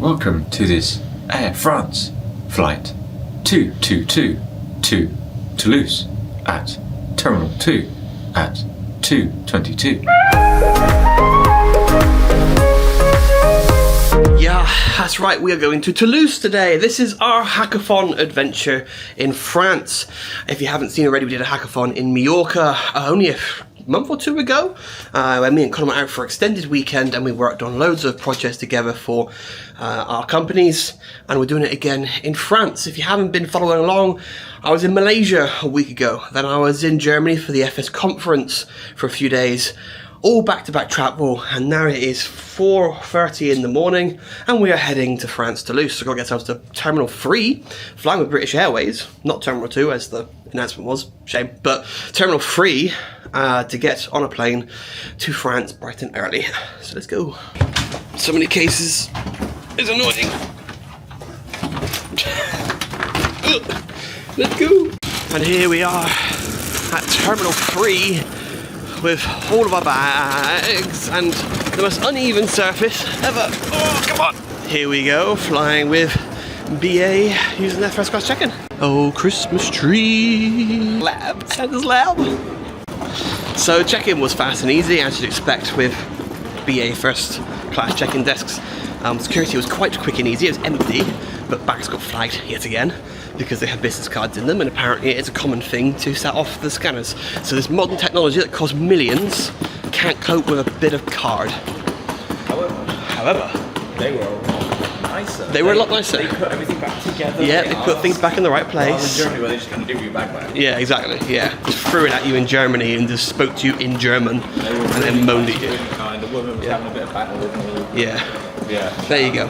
welcome to this Air France flight 222 to Toulouse at Terminal 2 at 2:22. Yeah, that's right, we are going to Toulouse today. This is our hackathon adventure in France. If you haven't seen already, we did a hackathon in Mallorca only a month or two ago, when me and Calum went out for an extended weekend and we worked on loads of projects together for our companies, and we're doing it again in France. If you haven't been following along, I was in Malaysia a week ago, then I was in Germany for the FS conference for a few days, all back-to-back travel, and now it is 4:30 in the morning and we are heading to France, Toulouse. So we've got to get ourselves to Terminal 3, flying with British Airways, not Terminal 2 as the announcement was, shame, but Terminal 3 to get on a plane to France bright and early. So let's go. So many cases, it's annoying. Let's go. And here we are at Terminal 3 with all of our bags and the most uneven surface ever. Oh, come on. Here we go, flying with BA using their first class check-in. Oh, Christmas tree. Lab, Santa's lab. So check-in was fast and easy, as you'd expect with BA first class check-in desks. Security was quite quick and easy, it was empty, but bags got flagged yet again because they had business cards in them, and apparently it's a common thing to set off the scanners. So this modern technology that costs millions can't cope with a bit of card. However, they were a lot nicer. They were a lot nicer. They put everything back together. Yeah, they put things back in the right place. In Germany, where they just kind of give you a bag back. Yeah, exactly. Yeah, just threw it at you in Germany and just spoke to you in German and then moaned at you. Really kind. The woman was having a bit of battle with me. Yeah. Yeah. There you go.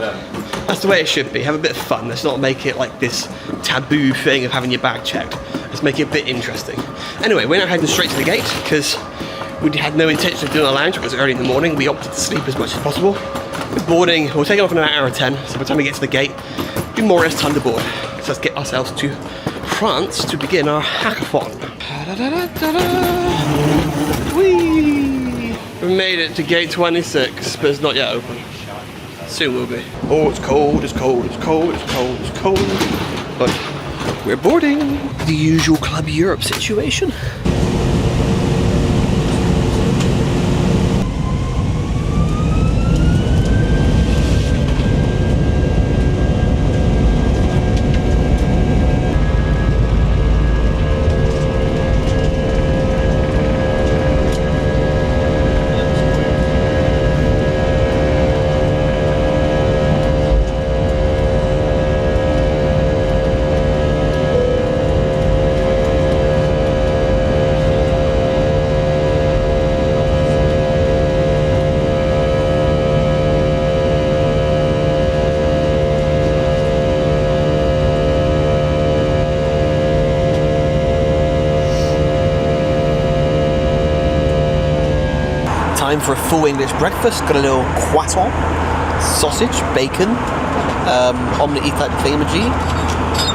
That's the way it should be. Have a bit of fun. Let's not make it like this taboo thing of having your bag checked. Let's make it a bit interesting. Anyway, we're now heading straight to the gate because we had no intention of doing a lounge because it was early in the morning. We opted to sleep as much as possible. We're boarding, we'll take off in an hour or 10, so by the time we get to the gate, it'll be more or less time to board. So let's get ourselves to France to begin our hackathon. Whee! We made it to gate 26, but it's not yet open. Soon will be. Oh, it's cold, it's cold, it's cold, it's cold, it's cold. But we're boarding. The usual Club Europe situation. Time for a full English breakfast. Got a little croissant, sausage, bacon, omelette type thingamajig,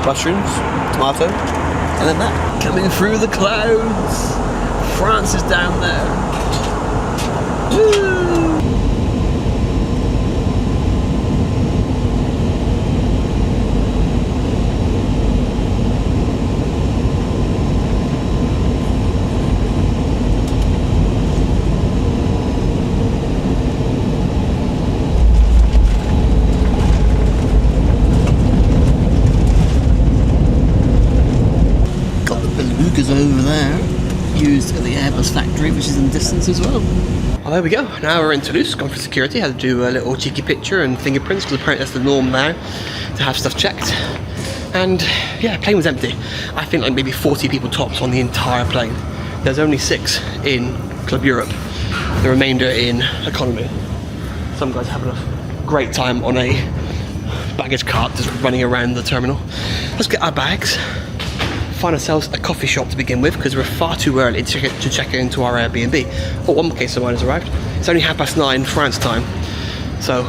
mushrooms, tomato, and then that. Coming through the clouds. France is down there. Woo! Over there, used at the Airbus Factory, which is in the distance as well. Well, there we go. Now we're in Toulouse, gone for security, had to do a little cheeky picture and fingerprints, because apparently that's the norm now, to have stuff checked. And yeah, plane was empty. I think like maybe 40 people tops on the entire plane. There's only 6 in Club Europe, the remainder in economy. Some guys having a great time on a baggage cart just running around the terminal. Let's get our bags. Find ourselves a coffee shop to begin with because we're far too early to check into our Airbnb. Oh, one case of wine has arrived. It's only 9:30 France time, so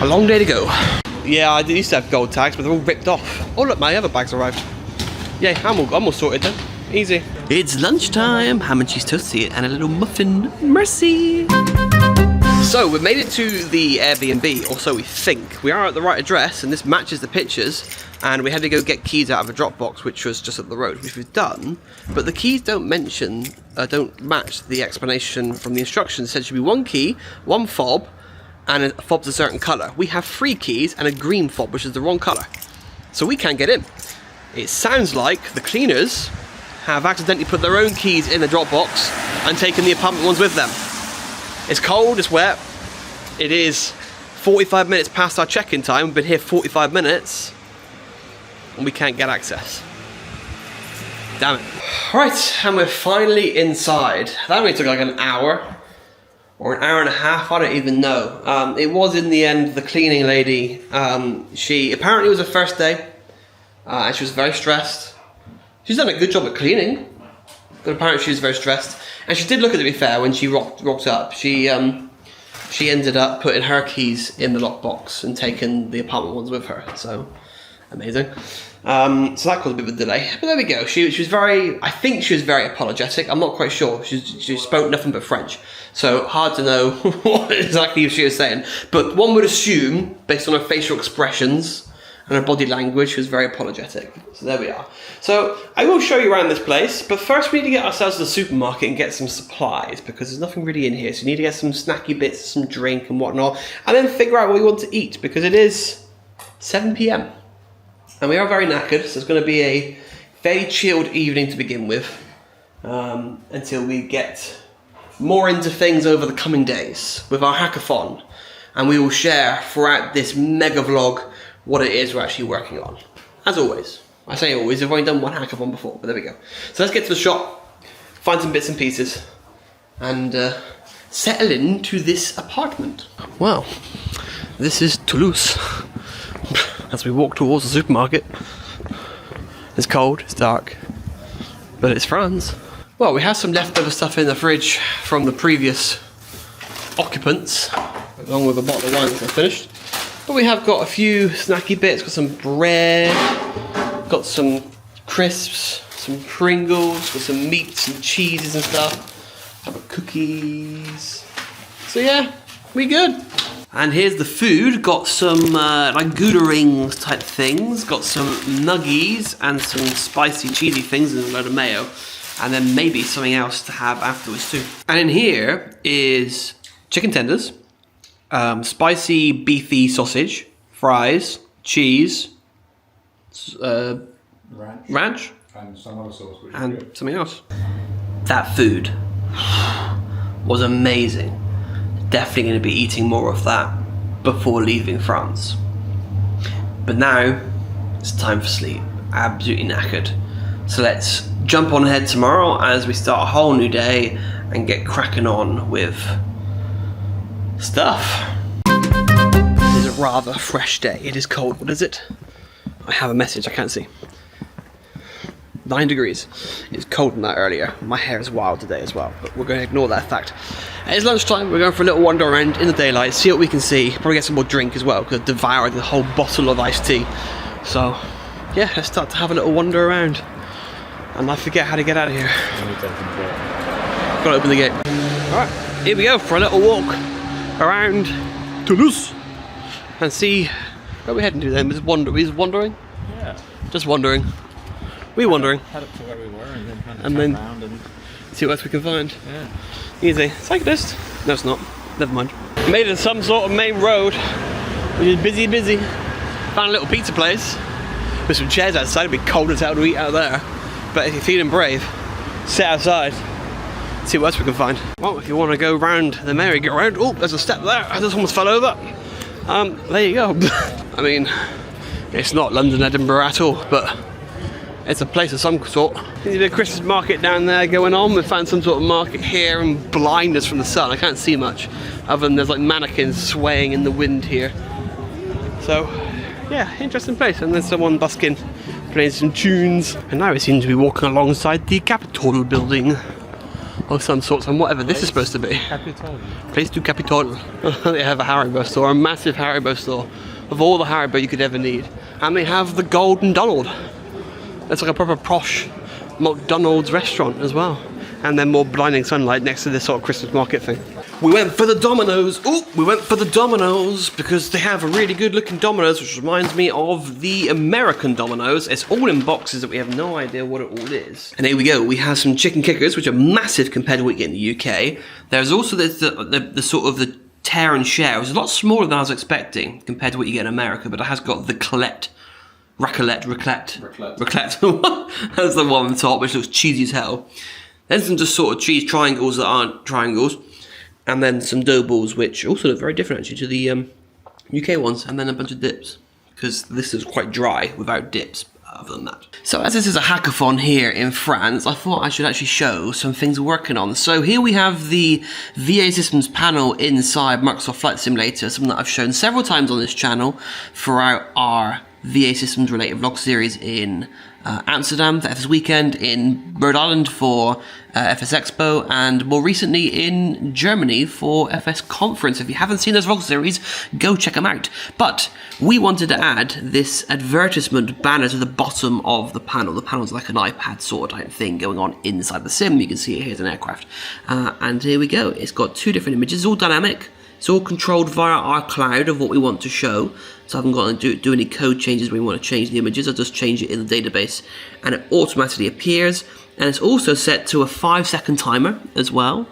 a long day to go. Yeah, I used to have gold tags, but they're all ripped off. Oh look, my other bag's arrived. Yeah, I'm all sorted then. Easy. It's lunchtime. Ham and cheese toastie and a little muffin. Merci. So we've made it to the Airbnb, or so we think. We are at the right address, and this matches the pictures. And we had to go get keys out of a Dropbox, which was just up the road, which we've done. But the keys don't match the explanation from the instructions. It said it should be one key, one fob, and a fob's a certain colour. We have 3 keys and a green fob, which is the wrong colour. So we can't get in. It sounds like the cleaners have accidentally put their own keys in the Dropbox and taken the apartment ones with them. It's cold, it's wet. It is 45 minutes past our check-in time. We've been here 45 minutes and we can't get access. Damn it. Right, and we're finally inside. That only took like an hour or an hour and a half, I don't even know. It was in the end the cleaning lady. She apparently it was her first day and she was very stressed. She's done a good job at cleaning, but apparently she was very stressed. And she did look at it, to be fair, when she rocked up. She ended up putting her keys in the lockbox and taking the apartment ones with her. So amazing. So that caused a bit of a delay. But there we go. She was very, I think she was very apologetic. I'm not quite sure. She spoke nothing but French. So hard to know what exactly she was saying. But one would assume, based on her facial expressions and her body language, she was very apologetic. So there we are. So I will show you around this place, but first we need to get ourselves to the supermarket and get some supplies, because there's nothing really in here. So we need to get some snacky bits, some drink and whatnot, and then figure out what we want to eat, because it is 7 PM. And we are very knackered, so it's going to be a very chilled evening to begin with, until we get more into things over the coming days with our hackathon. And we will share throughout this mega vlog what it is we're actually working on. As always. I say always, I've only done one hackathon before, but there we go. So let's get to the shop, find some bits and pieces, and settle into this apartment. Well, this is Toulouse. As we walk towards the supermarket. It's cold, it's dark, but it's France. Well, we have some leftover stuff in the fridge from the previous occupants, along with a bottle of wine that's finished. But we have got a few snacky bits, got some bread, got some crisps, some Pringles, got some meats and cheeses and stuff, have got cookies. So yeah, we good. And here's the food, got some like Gouda rings type things, got some nuggies and some spicy cheesy things and a load of mayo, and then maybe something else to have afterwards too. And in here is chicken tenders, spicy beefy sausage, fries, cheese, ranch, and some other sauce, which and is good. something else. That food was amazing. Definitely going to be eating more of that before leaving France. But now it's time for sleep. Absolutely knackered. So let's jump on ahead tomorrow as we start a whole new day and get cracking on with stuff. It is a rather fresh day. It is cold. What is it? I have a message. I can't see. 9 degrees. It's colder than that earlier. My hair is wild today as well, but we're going to ignore that fact. It's lunchtime. We're going for a little wander around in the daylight, see what we can see. Probably get some more drink as well, because I devoured the whole bottle of iced tea. So yeah, let's start to have a little wander around. And I forget how to get out of here. Gotta open the gate. Alright, here we go for a little walk around Toulouse and see where we're heading to then. We're wandering? Yeah. Just wandering. We're wandering. Head up to where we were and then kind of And turn then around and see what else we can find. yeah. Easy. Cyclist. No, it's not. Never mind. Made it to some sort of main road, which is busy. Found a little pizza place with some chairs outside. It'd be cold as hell to eat out there. But if you're feeling brave, sit outside, see what else we can find. Well, if you want to go round the merry-go-round, oh, there's a step there. I just almost fell over. There you go. I mean, it's not London, Edinburgh at all, but it's a place of some sort. There's a bit of Christmas market down there going on. We found some sort of market here and blind us from the sun. I can't see much, other than there's like mannequins swaying in the wind here. So, yeah, interesting place. And there's someone busking, playing some tunes. And now we seem to be walking alongside the Capitol building of some sort, and whatever this is supposed to be. Capitol. Place du Capitol. They have a Haribo store, a massive Haribo store of all the Haribo you could ever need. And they have the Golden Donald. It's like a proper posh McDonald's restaurant as well. And then more blinding sunlight next to this sort of Christmas market thing. We went for the Dominoes. Oh, we went for the Dominoes because they have a really good looking Dominoes, which reminds me of the American Dominoes. It's all in boxes that we have no idea what it all is. And here we go. We have some chicken kickers, which are massive compared to what you get in the UK. There's also the sort of the tear and share. It was a lot smaller than I was expecting compared to what you get in America, but it has got the raclette. That's the one on the top, which looks cheesy as hell. Then some just sort of cheese triangles that aren't triangles. And then some dough balls, which also look very different actually to the UK ones. And then a bunch of dips, because this is quite dry without dips other than that. So as this is a hackathon here in France, I thought I should actually show some things we're working on. So here we have the VA Systems panel inside Microsoft Flight Simulator, something that I've shown several times on this channel throughout our VA Systems related vlog series in Amsterdam for FS Weekend, in Rhode Island for FS Expo, and more recently in Germany for FS Conference. If you haven't seen those vlog series, go check them out. But we wanted to add this advertisement banner to the bottom of the panel. The panel's like an iPad sort of type thing going on inside the sim. You can see it here as an aircraft. And here we go. It's got two different images. It's all dynamic. It's all controlled via our cloud of what we want to show. So I haven't got to do any code changes when we want to change the images. I'll just change it in the database and it automatically appears. And it's also set to a 5-second timer as well.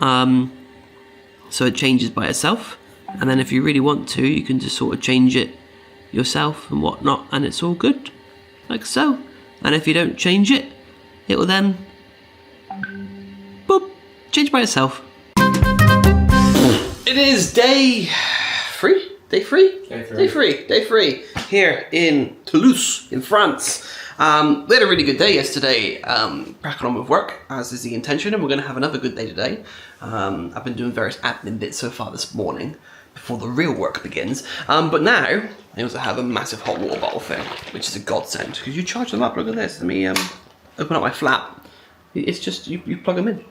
So it changes by itself. And then if you really want to, you can just sort of change it yourself and whatnot. And it's all good, like so. And if you don't change it, it will then, boop, change by itself. It is day three here in Toulouse, in France. We had a really good day yesterday, cracking on with work, as is the intention, and we're going to have another good day today. I've been doing various admin bits so far this morning, before the real work begins. But now, I also have a massive hot water bottle thing, which is a godsend, because you charge them up. Look at this. Let me open up my flap. It's just, you plug them in,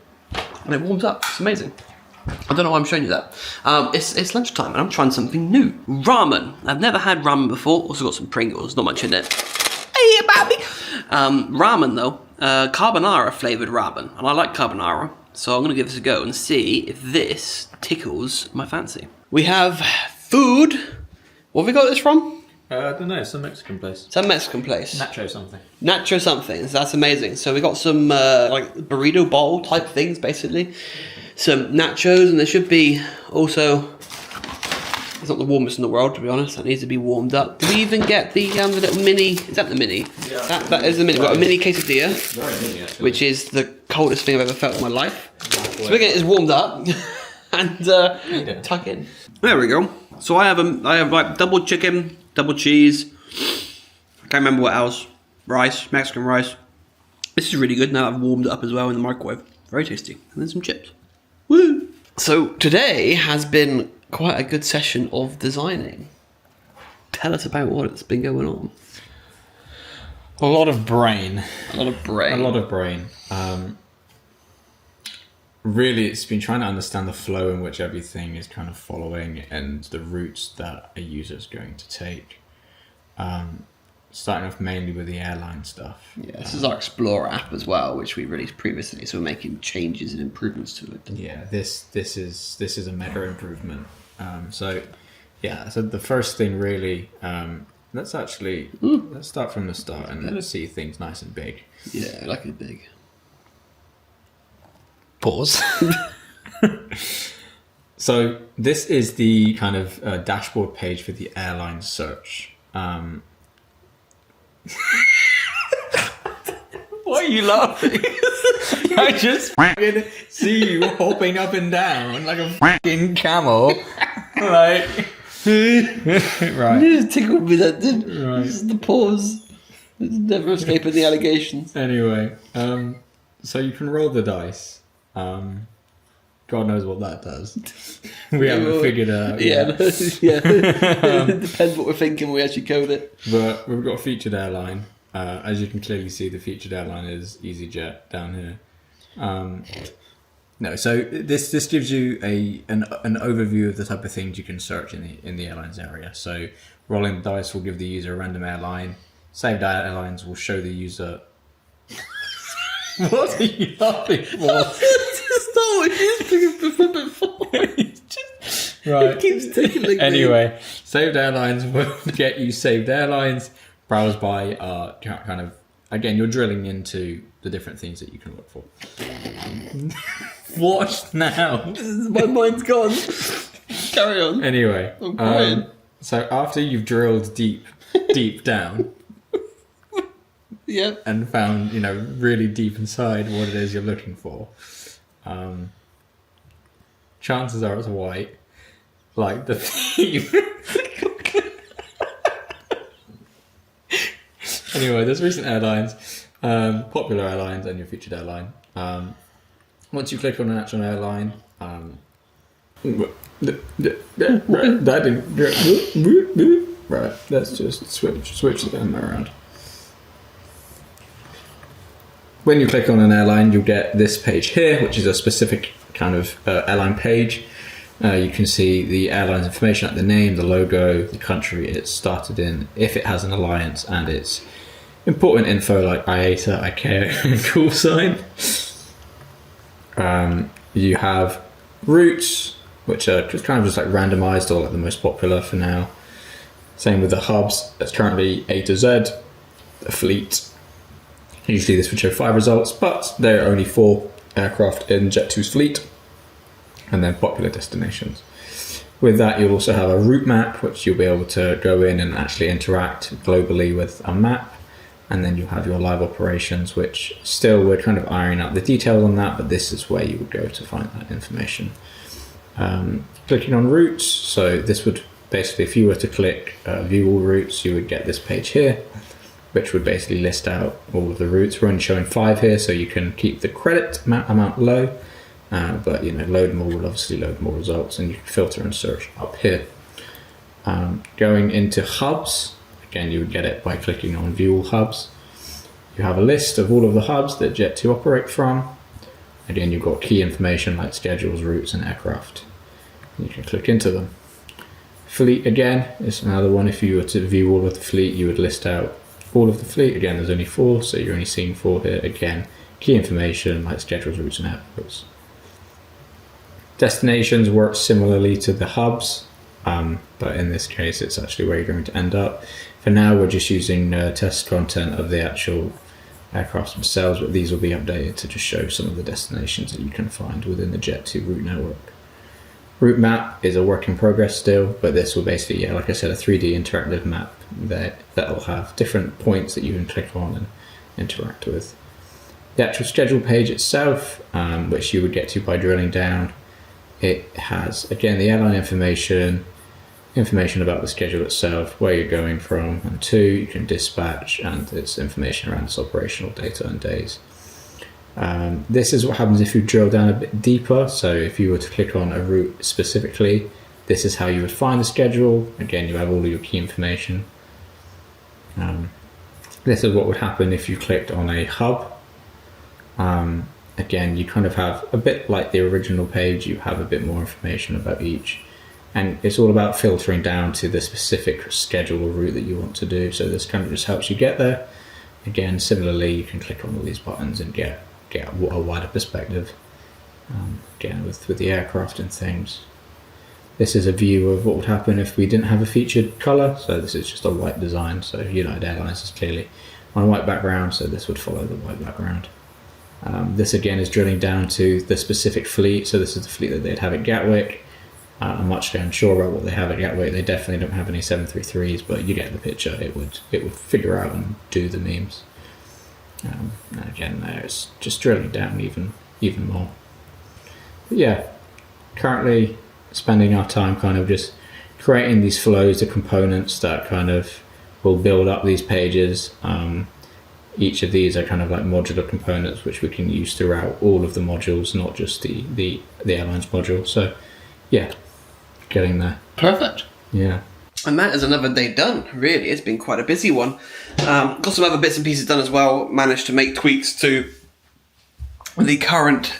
and it warms up. It's amazing. I don't know why I'm showing you that. It's lunchtime and I'm trying something new. Ramen. I've never had ramen before. Also got some Pringles, not much in it. Hey, baby! Ramen though, carbonara flavoured ramen. And I like carbonara, so I'm going to give this a go and see if this tickles my fancy. We have food. What have we got this from? I don't know, some Mexican place. Some Mexican place. Nacho something. Nacho something, so that's amazing. So we got some like burrito bowl type things basically. Some nachos, and there should be also, it's not the warmest in the world to be honest, that needs to be warmed up. Do we even get the little mini, is that the mini? Yeah. That is the mini. We've got a mini quesadilla, Very mini, which is the coldest thing I've ever felt in my life. So we're getting it warmed up and tuck in. There we go. So I have like double chicken, double cheese, I can't remember what else, rice, Mexican rice. This is really good now I've warmed it up as well in the microwave. Very tasty. And then some chips. Woo! So today has been quite a good session of designing. Tell us about what's been going on. A lot of brain. Really, it's been trying to understand the flow in which everything is kind of following and the routes that a user is going to take. Starting off mainly with the airline stuff. Yeah, this is our Explorer app as well, which we released previously, so we're making changes and improvements to it. Yeah, this is a meta improvement. So the first thing really, let's start from the start and let's see things nice and big. Yeah, I like it big. Pause. So this is the kind of dashboard page for the airline search. Why are you laughing? I just fucking see you hopping up and down like a fucking camel. Like, right. You just tickled me, that did. Right. This is the pause. It's never escaping the allegations. Anyway, so you can roll the dice. God knows what that does. We haven't figured it out yet. It depends what we're thinking when we actually code it. But we've got a featured airline. As you can clearly see, the featured airline is EasyJet down here. No, so this gives you an overview of the type of things you can search in the airlines area. So rolling the dice will give the user a random airline. Saved airlines will show the user. What are you laughing for? It's not. It's before. Right. It keeps tickling me. Anyway, saved airlines will get you saved airlines. Browse by kind of, again, you're drilling into the different things that you can look for. What now? My mind's gone. Carry on. Anyway, I'm crying. so after you've drilled deep down Yep. and found, really deep inside what it is you're looking for, chances are it's white, like the theme. Anyway, there's recent airlines, popular airlines, and your featured airline. Once you click on an actual airline, right, let's just switch them around. When you click on an airline, you'll get this page here, which is a specific kind of airline page. You can see the airline's information, like the name, the logo, the country it's started in, if it has an alliance, and its important info like IATA, ICAO, and call sign. You have routes, which are just kind of just like randomized or like the most popular for now. Same with the hubs. It's currently A to Z, the fleet. Usually this would show 5 results, but there are only 4 aircraft in Jet2's fleet, and then popular destinations. With that, you'll also have a route map, which you'll be able to go in and actually interact globally with a map. And then you'll have your live operations, which still we're kind of ironing out the details on that, but this is where you would go to find that information. Clicking on routes, so this would basically, if you were to click view all routes, you would get this page here, which would basically list out all of the routes. We're only showing 5 here, so you can keep the credit amount low, but load more will obviously load more results, and you can filter and search up here. Going into hubs, again, you would get it by clicking on View All Hubs. You have a list of all of the hubs that Jet2 operate from. Again, you've got key information like schedules, routes, and aircraft. You can click into them. Fleet, again, is another one. If you were to view all of the fleet, you would list out all of the fleet. Again, there's only 4, so you're only seeing 4 here. Again, key information like schedules, routes, and airports. Destinations work similarly to the hubs, but in this case, it's actually where you're going to end up. For now, we're just using test content of the actual aircraft themselves, but these will be updated to just show some of the destinations that you can find within the Jet2 route network. Route map is a work in progress still, but this will basically, like I said, a 3D interactive map that will have different points that you can click on and interact with. The actual schedule page itself, which you would get to by drilling down, it has, again, the airline information about the schedule itself, where you're going from and to, you can dispatch, and it's information around its operational data and days. This is what happens if you drill down a bit deeper. So if you were to click on a route specifically, this is how you would find the schedule. Again, you have all of your key information. This is what would happen if you clicked on a hub. Again, you kind of have a bit like the original page, you have a bit more information about each. And it's all about filtering down to the specific schedule or route that you want to do. So this kind of just helps you get there. Again, similarly, you can click on all these buttons and get a wider perspective. Again, with the aircraft and things. This is a view of what would happen if we didn't have a featured color. So this is just a white design. So United Airlines is clearly on a white background, so this would follow the white background. This again is drilling down to the specific fleet. So this is the fleet that they'd have at Gatwick. I'm actually unsure about what they have at Gatwick. They definitely don't have any 733s, but you get the picture. It would figure out and do the memes. And again, there it's just drilling down even more. But yeah, currently spending our time kind of just creating these flows, the components that kind of will build up these pages. Each of these are kind of like modular components which we can use throughout all of the modules, not just the airlines module. So yeah, getting there. Perfect. Yeah. And that is another day done, really. It's been quite a busy one. Got some other bits and pieces done as well. Managed to make tweaks to the current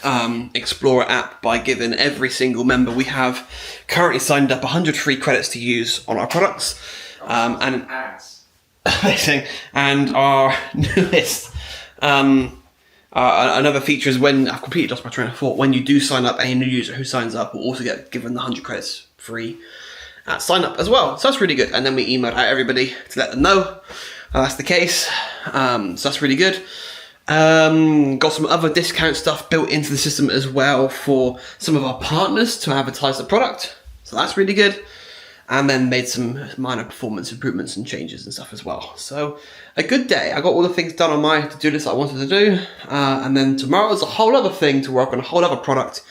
Explorer app by giving every single member we have currently signed up 100 free credits to use on our products. Amazing. And our newest Another feature is when, I've completely lost my train of thought, when you do sign up, any new user who signs up will also get given the 100 credits free at sign up as well. So that's really good. And then we emailed out everybody to let them know that's the case. So that's really good. Got some other discount stuff built into the system as well for some of our partners to advertise the product. So that's really good. And then made some minor performance improvements and changes and stuff as well. So a good day. I got all the things done on my to-do list I wanted to do. And then tomorrow is a whole other thing to work on, a whole other product.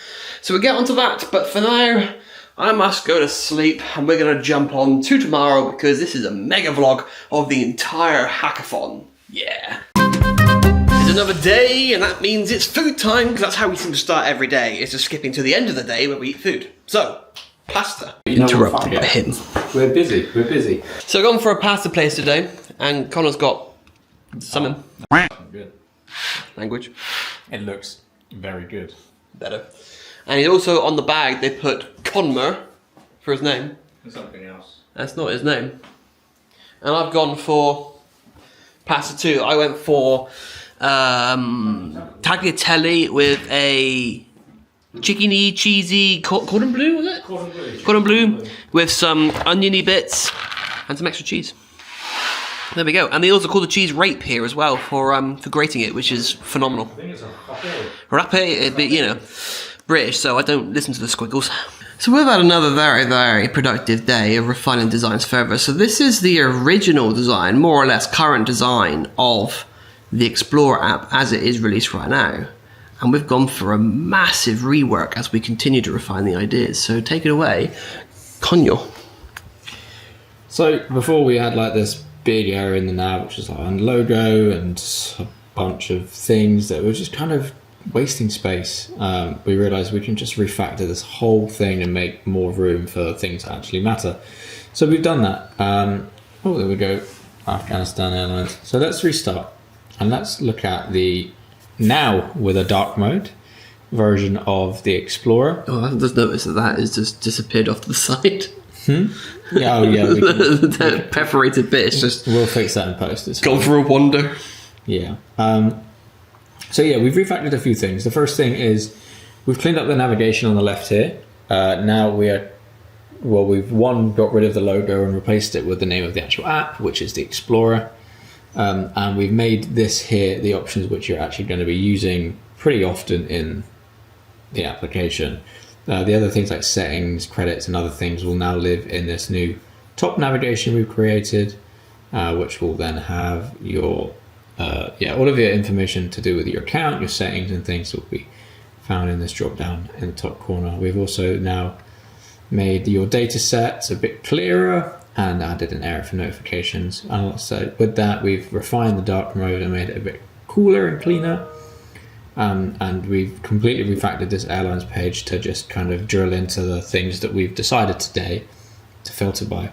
So we'll get onto that. But for now, I must go to sleep and we're going to jump on to tomorrow because this is a mega vlog of the entire hackathon. Yeah. It's another day and that means it's food time because that's how we seem to start every day. It's just skipping to the end of the day where we eat food. So, pasta. Interrupted by him. We're busy. So I've gone for a pasta place today and Connor's got something. Good. Language. It looks very good. Better. And he's also on the bag, they put Conmer for his name. There's something else. That's not his name. And I've gone for pasta too. I went for tagliatelle with a chickeny, cheesy cordon bleu, was it? Cordon bleu with some oniony bits and some extra cheese. There we go. And they also call the cheese rape here as well for grating it, which is phenomenal. I think it's a râpé, but you know, British, so I don't listen to the squiggles. So we've had another very, very productive day of refining designs further. So this is the original design, more or less current design of the Explorer app as it is released right now. And we've gone for a massive rework as we continue to refine the ideas. So take it away, Conyo. So before we had like this big area in the nav, which is like a logo and a bunch of things that were just kind of wasting space. We realized we can just refactor this whole thing and make more room for things that actually matter. So we've done that. Oh, there we go. Afghanistan Airlines. So let's restart and let's look at the now with a dark mode version of the Explorer. Oh, I've just noticed that has just disappeared off to the side. Yeah, oh yeah. The perforated bit is just... We'll fix that in post. It's gone for a wander. Yeah. So yeah, we've refactored a few things. The first thing is we've cleaned up the navigation on the left here. Now we've got rid of the logo and replaced it with the name of the actual app, which is the Explorer. And we've made this here the options which you're actually going to be using pretty often in the application. The other things like settings, credits and other things will now live in this new top navigation we've created, which will then have your all of your information to do with your account, your settings and things will be found in this drop down in the top corner. We've also now made your data sets a bit clearer and added an area for notifications. And also with that, we've refined the dark mode and made it a bit cooler and cleaner. And we've completely refactored this airlines page to just kind of drill into the things that we've decided today to filter by.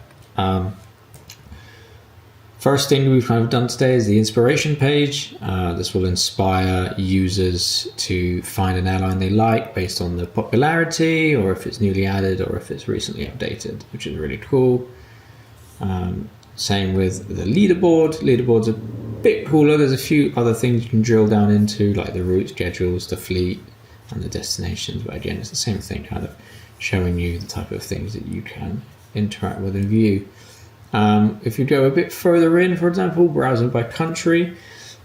First thing we've kind of done today is the inspiration page. This will inspire users to find an airline they like based on the popularity, or if it's newly added, or if it's recently updated, which is really cool. Same with the leaderboard. Leaderboard's a bit cooler. There's a few other things you can drill down into, like the route schedules, the fleet, and the destinations. But again, it's the same thing, kind of showing you the type of things that you can interact with and view. If you go a bit further in, for example, browsing by country,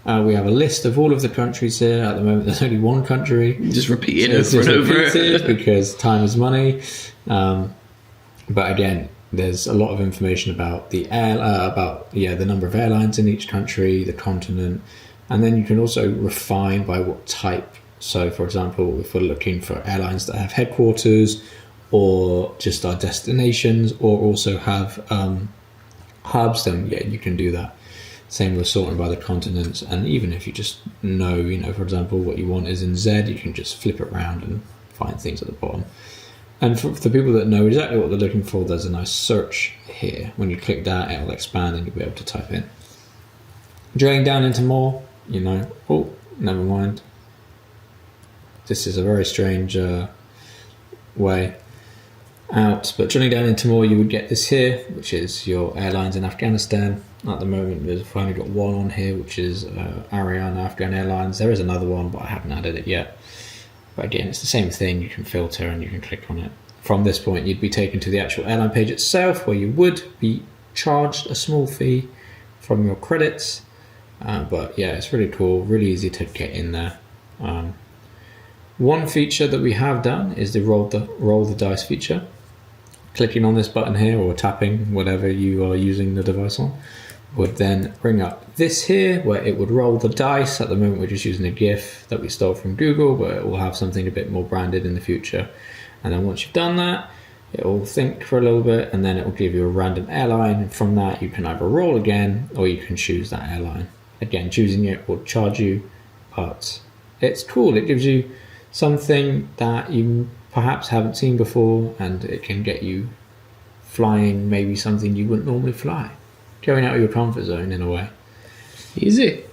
we have a list of all of the countries here. At the moment, there's only one country. Just repeat it over and over. Because time is money. But again, there's a lot of information about the the number of airlines in each country, the continent, and then you can also refine by what type. So, for example, if we're looking for airlines that have headquarters, or just our destinations, or also have hubs, then yeah, you can do that. Same with sorting by the continents, and even if you just know, for example, what you want is in Z, you can just flip it around and find things at the bottom. And for the people that know exactly what they're looking for, there's a nice search here. When you click that, it'll expand and you'll be able to type in. Drilling down into more, oh, never mind. This is a very strange way. out. But drilling down into more, you would get this here, which is your airlines in Afghanistan. At the moment, we've only got one on here, which is Ariane Afghan Airlines. There is another one, but I haven't added it yet. But again, it's the same thing. You can filter and you can click on it. From this point, you'd be taken to the actual airline page itself, where you would be charged a small fee from your credits. But yeah, it's really cool, really easy to get in there. One feature that we have done is the roll the dice feature. Clicking on this button here, or tapping, whatever you are using the device on, would then bring up this here, where it would roll the dice. At the moment, we're just using a GIF that we stole from Google, but it will have something a bit more branded in the future. And then once you've done that, it will think for a little bit, and then it will give you a random airline. And from that, you can either roll again, or you can choose that airline. Again, choosing it will charge you, but it's cool. It gives you something that you perhaps haven't seen before, and it can get you flying maybe something you wouldn't normally fly. Going out of your comfort zone in a way. Easy.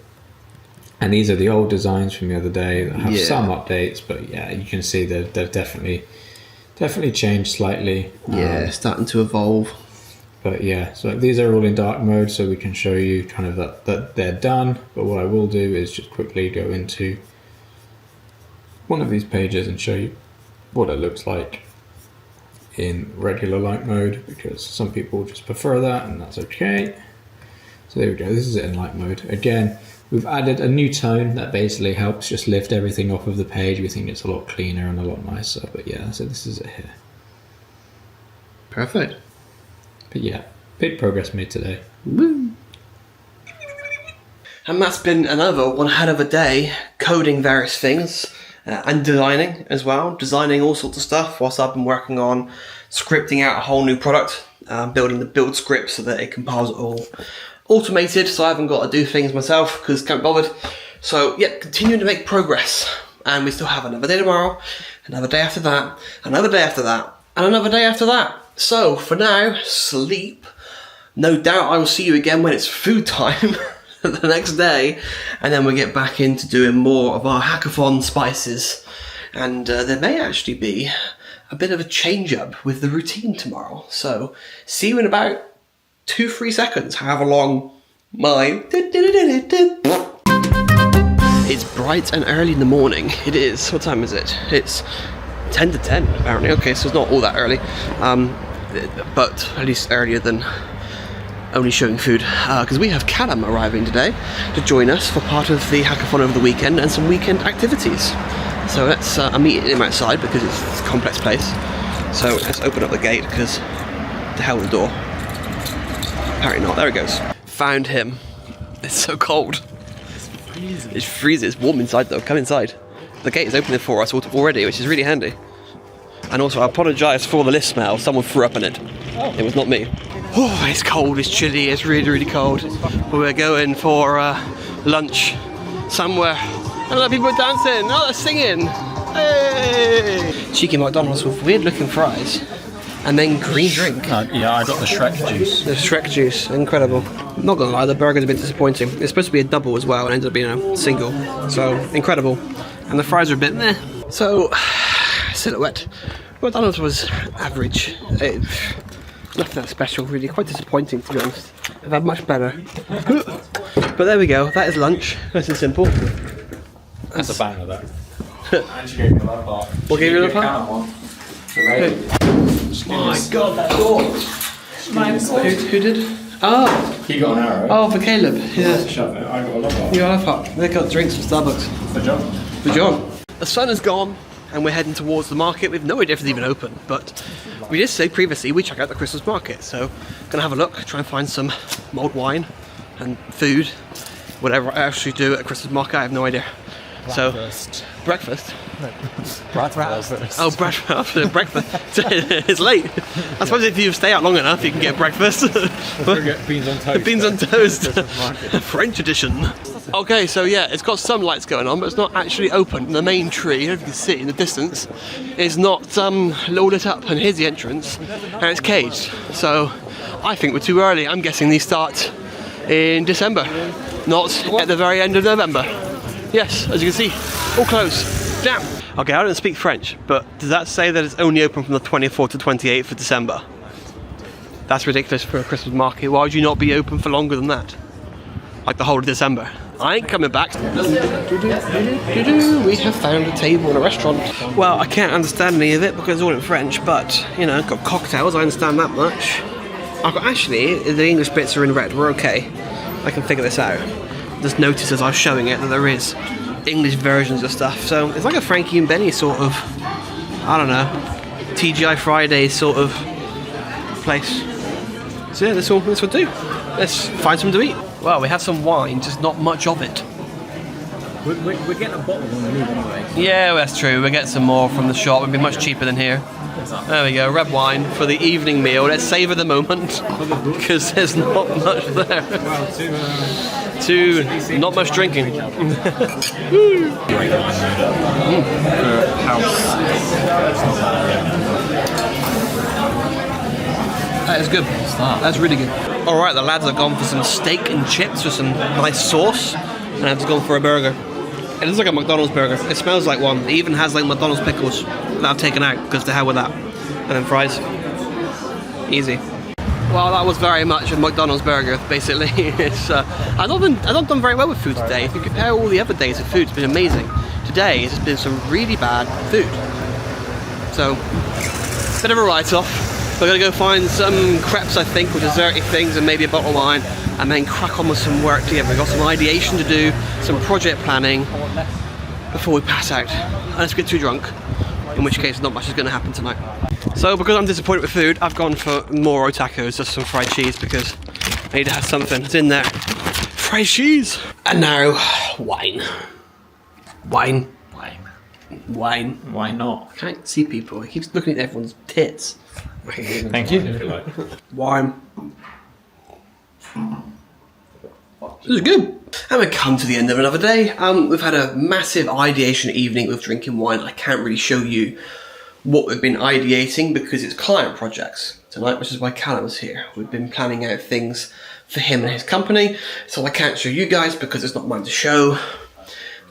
And these are the old designs from the other day that have some updates, but yeah, you can see they've definitely changed slightly. Yeah, starting to evolve. But yeah, so these are all in dark mode, so we can show you kind of that they're done. But what I will do is just quickly go into one of these pages and show you what it looks like in regular light mode, because some people just prefer that, and that's okay. So there we go, this is it in light mode. Again, we've added a new tone that basically helps just lift everything off of the page. We think it's a lot cleaner and a lot nicer, but yeah, so this is it here. Perfect. But yeah, big progress made today. Woo. And that's been another one hell of a day, coding various things. And designing as well, designing all sorts of stuff whilst I've been working on scripting out a whole new product, building the build script so that it compiles it all automated, so I haven't got to do things myself because can't be bothered. So yeah, continuing to make progress, and we still have another day tomorrow, another day after that, another day after that, and another day after that. So for now, sleep. No doubt I will see you again when it's food time. The next day, and then we get back into doing more of our hackathon spices, and there may actually be a bit of a change up with the routine tomorrow, so see you in about 2-3 seconds, however long my it's bright and early in the morning. It is, what time is it? It's 10 to 10 apparently. Okay, so it's not all that early, but at least earlier than only showing food, because we have Calum arriving today to join us for part of the hackathon over the weekend and some weekend activities. So let's, I'm meeting him outside because it's a complex place. So let's open up the gate, because the hell with the door. Apparently not, there it goes. Found him. It's so cold. It's freezing. It's warm inside though, come inside. The gate is opening for us already, which is really handy. And also I apologise for the list smell, someone threw up in it. It was not me. Oh, it's cold, it's chilly, it's really, really cold. But we're going for lunch somewhere. And a lot of people are dancing, oh, they're singing. Hey! Cheeky McDonald's with weird looking fries. And then green drink. Yeah, I got the Shrek juice. The Shrek juice, incredible. Not gonna lie, the burger's a bit disappointing. It's supposed to be a double as well and ended up being a single. So, incredible. And the fries are a bit meh. So, silhouette. McDonald's was average. Nothing that special, really. Quite disappointing, to be honest. I've had much better. But there we go. That is lunch. Nice and simple. That's a banger, that. And she gave me another part. What gave you another part? My God, that door. Who did? Oh. He got an arrow. Oh, for Caleb. Yeah. Shove it. I got a love You got a part. They got drinks from Starbucks. For John. For John. The sun is gone, and we're heading towards the market. We've no idea if it's even open, but we did say previously we check out the Christmas market, so gonna have a look, try and find some mulled wine and food, whatever I actually do at a Christmas market. I have no idea. Breakfast. So breakfast. Breakfast. Oh, breakfast. Breakfast. It's late. I suppose if you stay out long enough, you can get breakfast. Get beans on toast. Beans on toast. French edition. Okay, so yeah, it's got some lights going on, but it's not actually open. The main tree, as you can see in the distance, is not lit up. And here's the entrance, and it's caged. So I think we're too early. I'm guessing these start in December, not at the very end of November. Yes, as you can see, all closed. Damn. Okay, I don't speak French, but does that say that it's only open from the 24th to 28th of December? That's ridiculous for a Christmas market. Why would you not be open for longer than that? Like the whole of December? I ain't coming back. We have found a table in a restaurant. Well, I can't understand any of it because it's all in French, but, you know, got cocktails, I understand that much. I've got, actually, the English bits are in red, we're okay. I can figure this out. Just noticed as I was showing it that there is English versions of stuff, so it's like a Frankie and Benny sort of, I don't know, TGI Fridays sort of place. So yeah, this will do. Let's find something to eat. Well, we have some wine, just not much of it. We're getting a bottle on the move anyway. Yeah, well, that's true. We'll get some more from the shop. It'll be much cheaper than here. There we go, red wine for the evening meal. Let's savour the moment, because there's not much there. Not much drinking. That is good. That's really good. Alright, the lads have gone for some steak and chips with some nice sauce, and I've just gone for a burger. It looks like a McDonald's burger. It smells like one. It even has like McDonald's pickles that I've taken out, because to hell with that. And then fries. Easy. Well, that was very much a McDonald's burger, basically. It's I've not done very well with food today. If you compare all the other days of food, it's been amazing. Today, it's been some really bad food. So, bit of a write-off. We're going to go find some crepes, I think, or desserty things, and maybe a bottle of wine, and then crack on with some work together. We've got some ideation to do, some project planning, before we pass out. Unless we get too drunk, in which case not much is going to happen tonight. So, because I'm disappointed with food, I've gone for more Otacos, just some fried cheese, because I need to have something. It's in there. Fried cheese! And now, wine. Wine. Wine. Why not? I can't see people. He keeps looking at everyone's tits. Thank you. Wine. This is good. And we've come to the end of another day. We've had a massive ideation evening with drinking wine. I can't really show you what we've been ideating because it's client projects tonight, which is why Calum's here. We've been planning out things for him and his company, so I can't show you guys because it's not mine to show.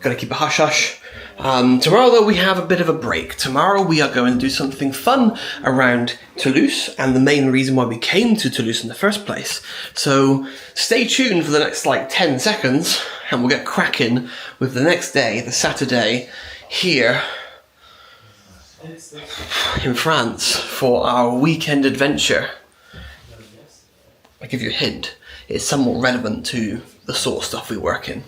Gotta keep it hush-hush. Tomorrow though we have a bit of a break. Tomorrow we are going to do something fun around Toulouse and the main reason why we came to Toulouse in the first place. So stay tuned for the next like 10 seconds and we'll get cracking with the next day, the Saturday, here in France for our weekend adventure. I'll give you a hint. It's somewhat relevant to the sort of stuff we work in.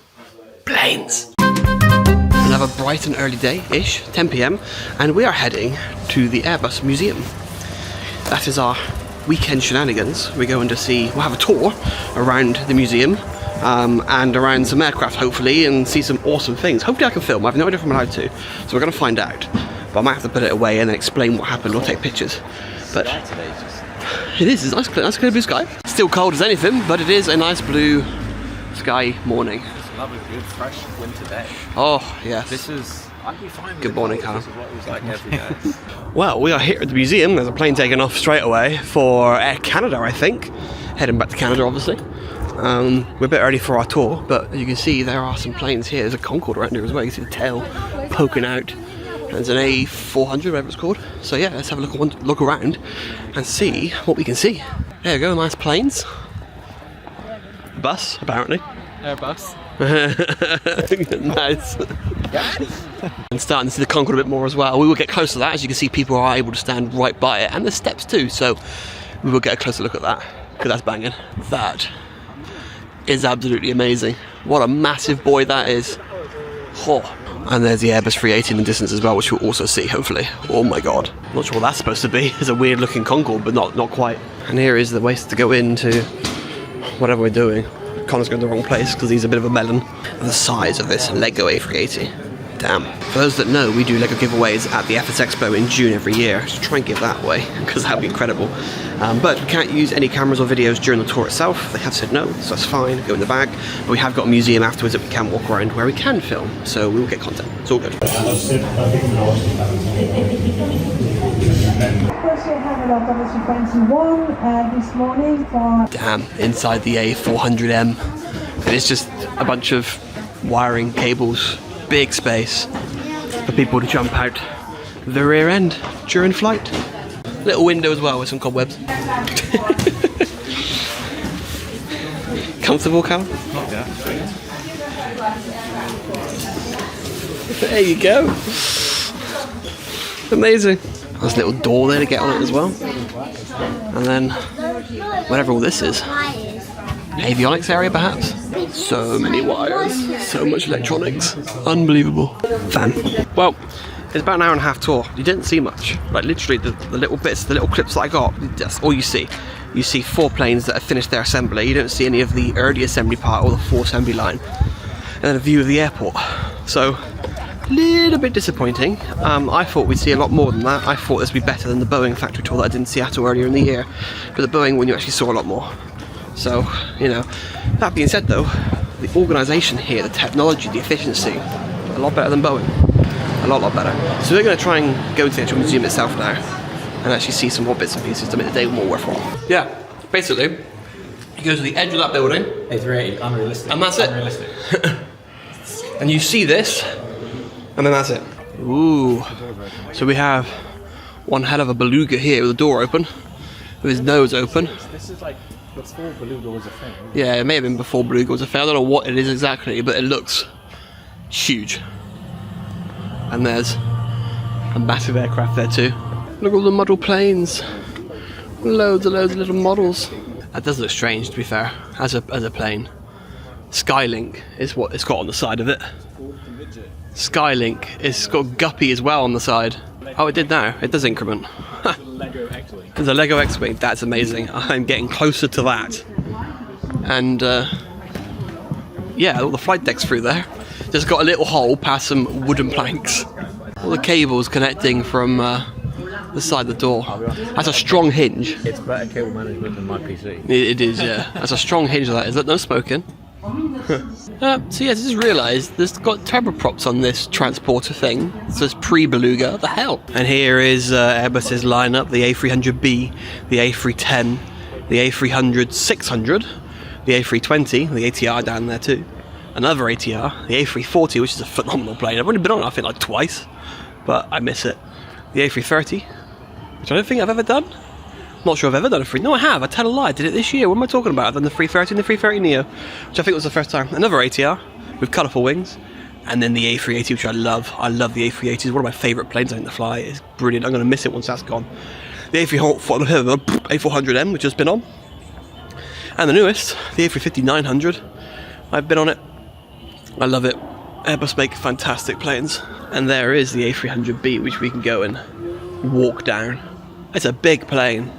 Planes! Another bright and early day-ish, 10 PM, and we are heading to the Airbus Museum. That is our weekend shenanigans. We're going to see, we'll have a tour around the museum and around some aircraft hopefully and see some awesome things. Hopefully I can film, I have no idea if I'm allowed to, so we're going to find out. But I might have to put it away and then explain what happened or take pictures. But it is, it's nice clear blue sky. Still cold as anything, but it is a nice blue sky morning. Lovely, good, fresh winter day. Oh, yes. This is... I'd be fine with Good morning, Calum. This is what it was like every day. Well, we are here at the museum. There's a plane taking off straight away for Air Canada, I think. Heading back to Canada, obviously. We're a bit early for our tour, but as you can see, there are some planes here. There's a Concorde around here as well. You can see the tail poking out. And there's an A400, whatever it's called. So yeah, let's have a look around and see what we can see. There you go, nice planes. Bus, apparently. Airbus. Nice. And starting to see the Concorde a bit more as well. We will get close to that. As you can see, people are able to stand right by it, and there's steps too, so we will get a closer look at that, because that's banging. That is absolutely amazing. What a massive boy that is. Oh. And there's the Airbus 380 in the distance as well, which we'll also see, hopefully. Oh my god. Not sure what that's supposed to be. It's a weird looking Concorde, but not quite. And here is the way to go into whatever we're doing. Connor's going to the wrong place because he's a bit of a melon. The size of this Lego A380. Damn. For those that know, we do Lego giveaways at the FS Expo in June every year. So try and give that away, because that would be incredible. But we can't use any cameras or videos during the tour itself. They have said no, so that's fine, go in the bag. But we have got a museum afterwards that we can walk around where we can film. So we will get content. It's all good. Of course, you'll have a lot of Fancy 1 this morning for... Damn, inside the A400M. And it's just a bunch of wiring cables, big space. for people to jump out the rear end during flight. Little window as well with some cobwebs. Comfortable, Calum? Not yet. There you go. Amazing. There's a little door there to get on it as well. And then, whatever all this is. Avionics area perhaps? So many wires, so much electronics. Unbelievable. Fan. Well, it's about an hour and a half tour. You didn't see much. Like literally the little bits, the little clips that I got, that's all you see. You see 4 planes that have finished their assembly. You don't see any of the early assembly part or the 4 assembly line. And then a view of the airport. So, a little bit disappointing. I thought we'd see a lot more than that. I thought this would be better than the Boeing factory tour that I did in Seattle earlier in the year. But the Boeing one you actually saw a lot more. So, you know, that being said though, the organisation here, the technology, the efficiency, a lot better than Boeing. A lot better. So we're going to try and go to the actual museum itself now and actually see some more bits and pieces to make the day more worthwhile. Yeah, basically, you go to the edge of that building. A380, unrealistic. And that's it. Unrealistic. And you see this, and then that's it. Ooh. So we have one hell of a beluga here with the door open, with his nose open. This is like before beluga was a thing. Yeah, it may have been before beluga was a thing. I don't know what it is exactly, but it looks huge. And there's a massive aircraft there too. Look at all the model planes. Loads of little models. That does look strange, to be fair, as a plane. Skylink is what it's got on the side of it. Skylink, it's got Guppy as well on the side. Oh, it did now. It does increment. Lego X-Wing. There's a Lego X-Wing. That's amazing. I'm getting closer to that. And yeah, all the flight decks through there. Just got a little hole past some wooden planks. All the cables connecting from the side of the door. That's a strong hinge. It's better cable management than my PC. It is, yeah. That's a strong hinge, that is. No smoking. So yeah, I just realised there's got turboprops on this transporter thing. So it's pre-Beluga. What the hell? And here is Airbus's lineup: the A300B, the A310, the A300-600, the A320, the ATR down there too. Another ATR, the A340, which is a phenomenal plane. I've only been on it, I think, like twice, but I miss it. The A330, which I don't think I've ever done. Not sure I've ever done a free. No, I have. I tell a lie. I did it this year. What am I talking about? I've done the 330 and the 330 Neo, which I think was the first time. Another ATR with colourful wings, and then the A380, which I love. I love the A380. It's one of my favourite planes I think to fly. It's brilliant. I'm going to miss it once that's gone. The A400M, which has been on, and the newest, the A350-900. I've been on it. I love it. Airbus make fantastic planes. And there is the A300B, which we can go and walk down. It's a big plane.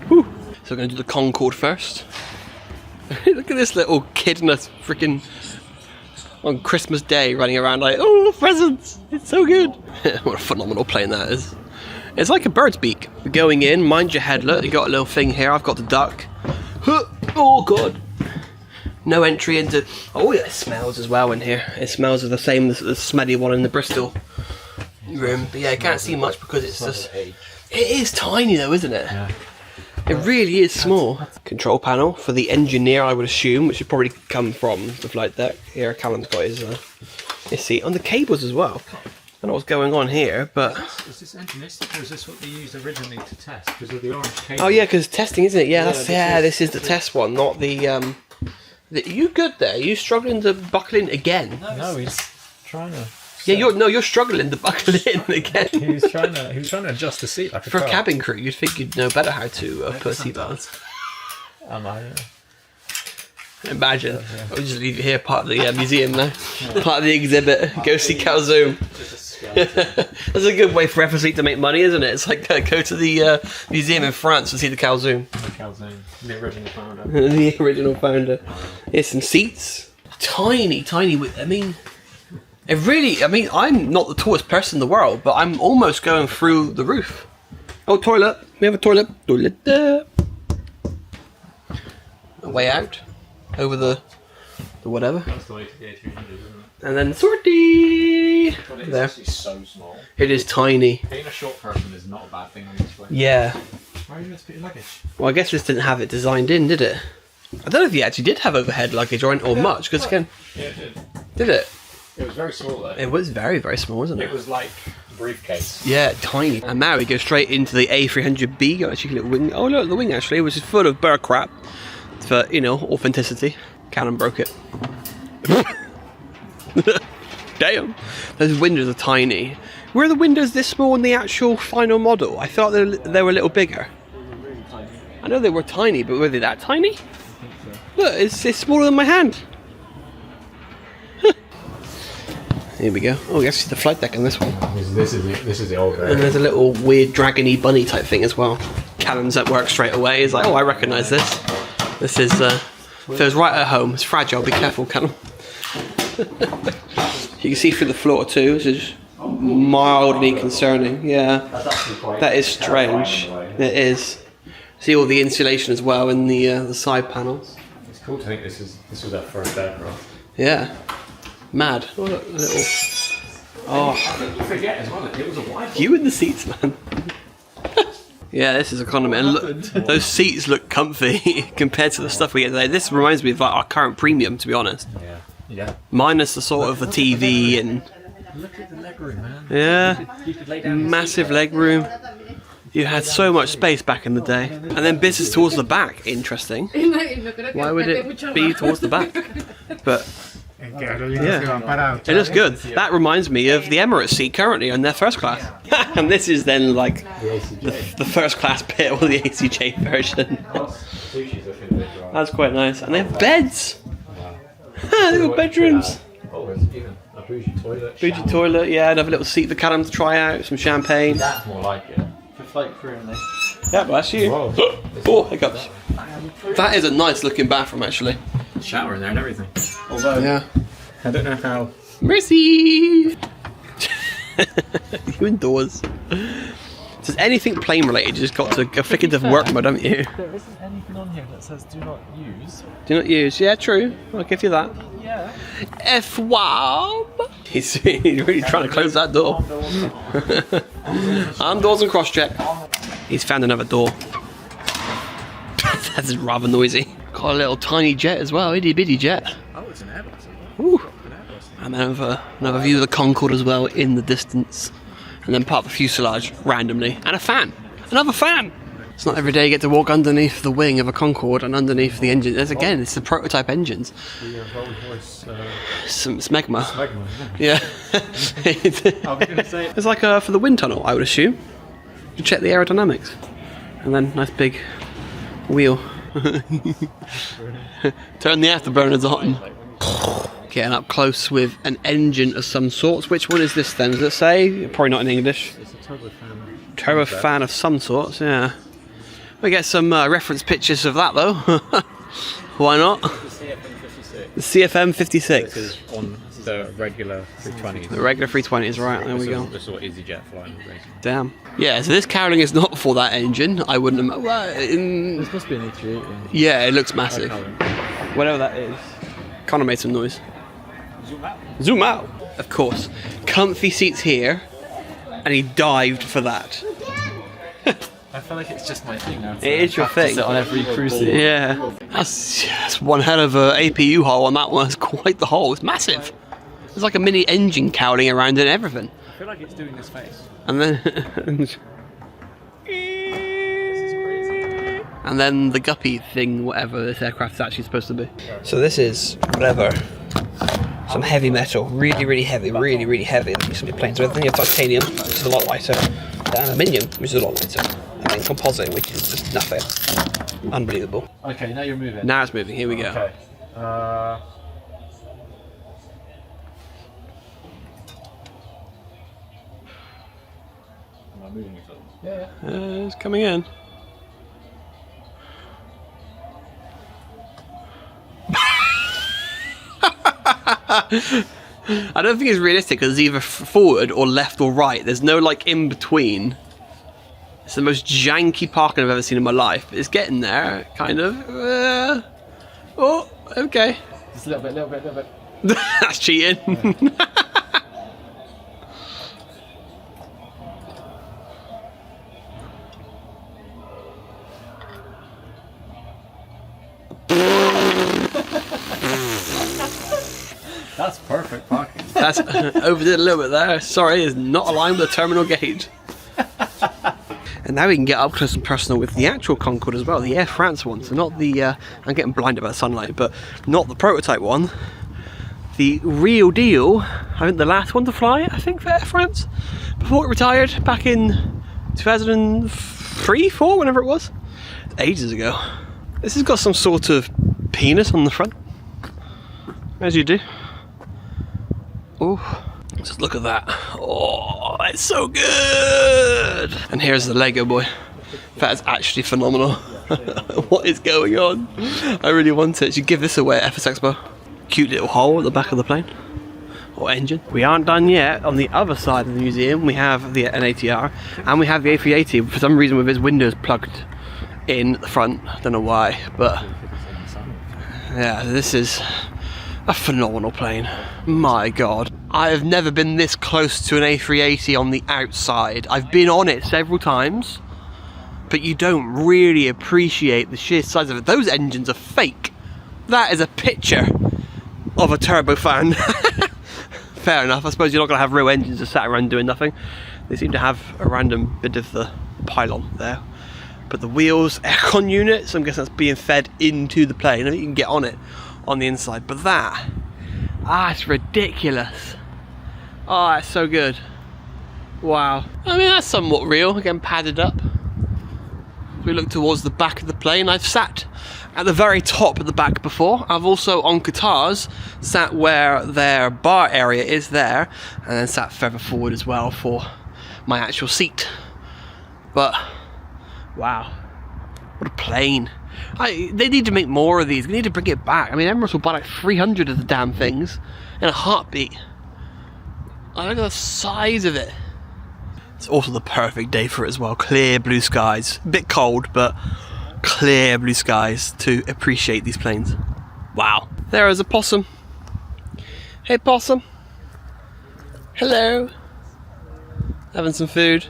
Whew. So we're going to do the Concorde first. Look at this little kid in a freaking on Christmas Day running around like, oh, presents! It's so good! What a phenomenal plane that is. It's like a bird's beak. You're going in, mind your head, look, you got a little thing here, I've got the duck. Oh god! No entry into... Oh yeah, it smells as well in here. It smells of the same as the smelly one in the Bristol room. But yeah, I can't see much because it's just... It is tiny though, isn't it? Yeah. It really is small. Control panel for the engineer, I would assume, which should probably come from the flight deck. Here, Calum's got his seat. On the cables as well. I don't know what's going on here, but... Is this engineeristic or is this what they used originally to test? Because of the orange cable. Oh yeah, because testing, isn't it? Yeah, this is the test one, not the... You good there? Are you struggling to buckle in again? No, he's trying to... Yeah, you're struggling to buckle in again. He was trying to adjust the seat like a For a car. cabin crew, you'd think you'd know better how to put a seatbelt. Imagine. I'll just leave you here, part of the museum now. Part of the exhibit. Go see Calum. That's a good way for Airbus to make money, isn't it? It's like go to the museum in France and see the Calum. The original founder. The original founder. Here's some seats. Tiny. I mean, I'm not the tallest person in the world, but I'm almost going through the roof. Oh, toilet. We have a toilet. Toilet there. A way out. Over the whatever. That's the way to the A300, isn't it? And then sortie. But it's There. actually so small. It is tiny. Being a short person is not a bad thing on this plane. Yeah. Where are you going to put your luggage? Well, I guess this didn't have it designed in, did it? I don't know if you actually did have overhead luggage or much, because again... Yeah, it did. Did it? It was very small though. It was very, very small, wasn't it? It was like a briefcase. Yeah, tiny. And now we go straight into the A300B. Got a cheeky little wing. Oh, look, the wing actually, which is full of bird crap for, you know, authenticity. Calum broke it. Damn. Those windows are tiny. Were the windows this small in the actual final model? I thought they were a little bigger. I know they were tiny, but were they that tiny? Look, it's smaller than my hand. Here we go. Oh, you actually see the flight deck on this one. This is the old And version. there's a little weird dragony bunny type thing as well. Calum's at work straight away. He's like, oh, I recognise this. This is feels right at home. It's fragile. Be careful, Calum. You can see through the floor too, which is mildly concerning. Yeah, that is strange. It is. See all the insulation as well in the side panels. It's cool to think this was our first aircraft. Yeah, mad. Oh, look, a little. Oh, You forget as well, it was a wide. you in the seats, man. Yeah, this is economy. And look, those seats look comfy compared to the stuff we get today. This reminds me of like our current premium, to be honest. Yeah. Minus the sort of the TV and Look at the legroom, man. yeah, You could lay down massive leg room. You had so much space back in the day. And then business towards the back. Interesting. Why would it be towards the back? But yeah, it looks good. That reminds me of the Emirates seat currently on their first class. And this is then like the first class bit or the ACJ version. That's quite nice. And they have beds. Little bedrooms. Oh, there's even a bougie toilet. Bougie toilet, yeah, another little seat for Calum to try out, some champagne. That's more like it. For flight crew and this. Yeah, bless you. Whoa. Oh, hiccups. That is a nice looking bathroom actually. Shower in there and everything. Although, Yeah. I don't know how. Mercy! You indoors. Does anything plane related, you just got to go flick into work mode, haven't you? There isn't anything on here that says do not use. Do not use. Yeah, true. I'll give you that. Yeah. F1! He's really trying to close that door. Arm doors and cross check. He's found another door. That's rather noisy. Got a little tiny jet as well, itty bitty jet. Oh, it's an Airbus. Ooh. And then another view of the Concorde as well in the distance. And then part of the fuselage randomly. And a fan. Another fan! It's not every day you get to walk underneath the wing of a Concorde and underneath the engine. There's again, it's the prototype engines. The Rolls-Royce Some smegma. Magma. Yeah. I was going to say. It's like for the wind tunnel, I would assume. To check the aerodynamics. And then nice big wheel. Turn the afterburners on. Getting up close with an engine of some sort. Which one is this then? Does it say? Probably not in English. It's a turbofan. Turbofan of some sorts, yeah. We get some reference pictures of that though. Why not? The CFM56. The CFM 56. This is on the regular 320s. The regular 320s, right, there we go. This is what EasyJet flying racing. Damn. Yeah, so this caroling is not for that engine. I wouldn't have. Well, This must be an E38. yeah, it looks massive. Calum. Whatever that is. Kind of made some noise. Zoom out. Zoom out! Of course. Comfy seats here, and he dived for that. I feel like it's just my thing now. It is your thing. Sit on every cruise seat. Yeah. That's one hell of a APU hole on that one. It's quite the hole. It's massive. There's like a mini engine cowling around it and everything. I feel like it's doing this face. And then... and then the guppy thing, whatever this aircraft is actually supposed to be. So this is, whatever, some heavy metal. Really, really heavy. Really, really heavy. There's some planes. So then you have titanium, which is a lot lighter. The aluminium, which is a lot lighter. And then composite, which is just nothing. Unbelievable. Okay, now you're moving. Now it's moving. Here we go. Okay. Am I moving yourself? Yeah. It's coming in. I don't think it's realistic because it's either forward or left or right. There's no like in between. It's the most janky parking I've ever seen in my life. It's getting there, kind of. Oh, okay. Just a little bit. That's cheating. That's perfect parking. That's overdid a little bit there. Sorry, it's not aligned with the terminal gauge. And now we can get up close and personal with the actual Concorde as well, the Air France one. So not the, I'm getting blinded by the sunlight, but not the prototype one. The real deal, I think the last one to fly, I think, for Air France, before it retired back in 2003, 4, whenever it was. Ages ago. This has got some sort of penis on the front, as you do. Oh, just look at that. Oh, it's so good. And here's the Lego boy. That is actually phenomenal. What is going on? I really want it. Should give this away at FS Expo. Cute little hole at the back of the plane. Or engine. We aren't done yet. On the other side of the museum we have the an ATR and we have the A380 for some reason with its windows plugged in the front. I don't know why, but yeah, this is a phenomenal plane. My god. I have never been this close to an A380 on the outside. I've been on it several times, but you don't really appreciate the sheer size of it. Those engines are fake. That is a picture of a turbofan. Fair enough, I suppose you're not going to have real engines just sat around doing nothing. They seem to have a random bit of the pylon there. But the wheels, aircon unit, so I'm guessing that's being fed into the plane. I think you can get on it on the inside. But that, it's ridiculous. Oh, that's so good. Wow. I mean, that's somewhat real, again padded up. If we look towards the back of the plane, I've sat at the very top of the back before. I've also, on Qatar's, sat where their bar area is there, and then sat further forward as well for my actual seat. But, wow, what a plane. They need to make more of these. They need to bring it back. I mean, Emirates will buy like 300 of the damn things in a heartbeat. I look at the size of it. It's also the perfect day for it as well. Clear blue skies. A bit cold, but clear blue skies to appreciate these planes. Wow. There is a possum. Hey possum. Hello. Having some food.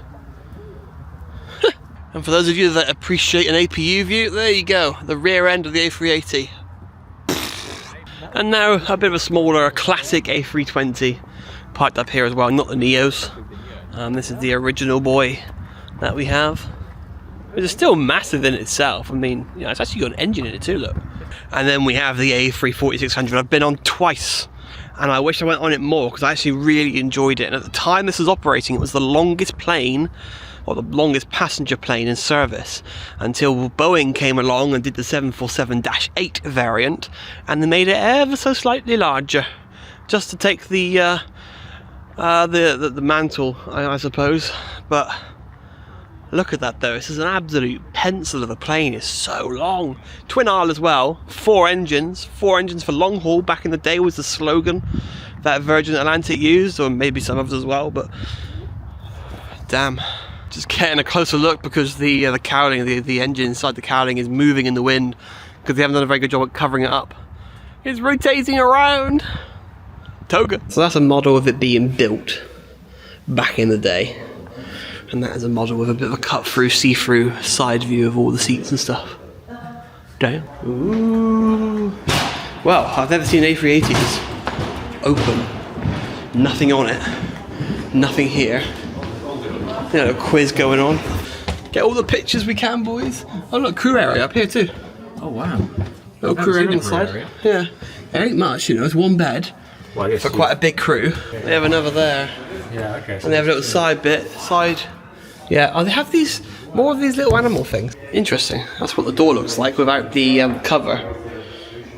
And for those of you that appreciate an APU view, there you go. The rear end of the A380. And now a bit of a smaller classic A320 parked up here as well, not the Neos. This is the original boy that we have. It's still massive in itself. I mean, you know, it's actually got an engine in it too, look. And then we have the A340-600. I've been on twice, and I wish I went on it more because I actually really enjoyed it. And at the time this was operating, it was the longest plane, or the longest passenger plane in service, until Boeing came along and did the 747-8 variant, and they made it ever so slightly larger, just to take the mantle, I suppose. But look at that though, this is an absolute pencil of a plane. It's so long. Twin aisle as well, 4 engines for long haul. Back in the day was the slogan that Virgin Atlantic used, or maybe some others as well, but damn. Just getting a closer look because the cowling, the engine inside the cowling is moving in the wind because they haven't done a very good job at covering it up. It's rotating around. Toga. So that's a model of it being built back in the day, and that is a model with a bit of a cut-through, see-through side view of all the seats and stuff. Damn. Ooh. Well, I've never seen A380s open. Nothing on it. Nothing here. You know, a quiz going on. Get all the pictures we can, boys. Oh look, crew area up here too. Oh wow. Little crew area on the side. Yeah. There ain't much, you know, it's one bed. Well, I guess for quite a big crew. They have another there. Yeah, okay. And they have a little side bit. Yeah, oh, they have these, more of these little animal things. Interesting. That's what the door looks like without the cover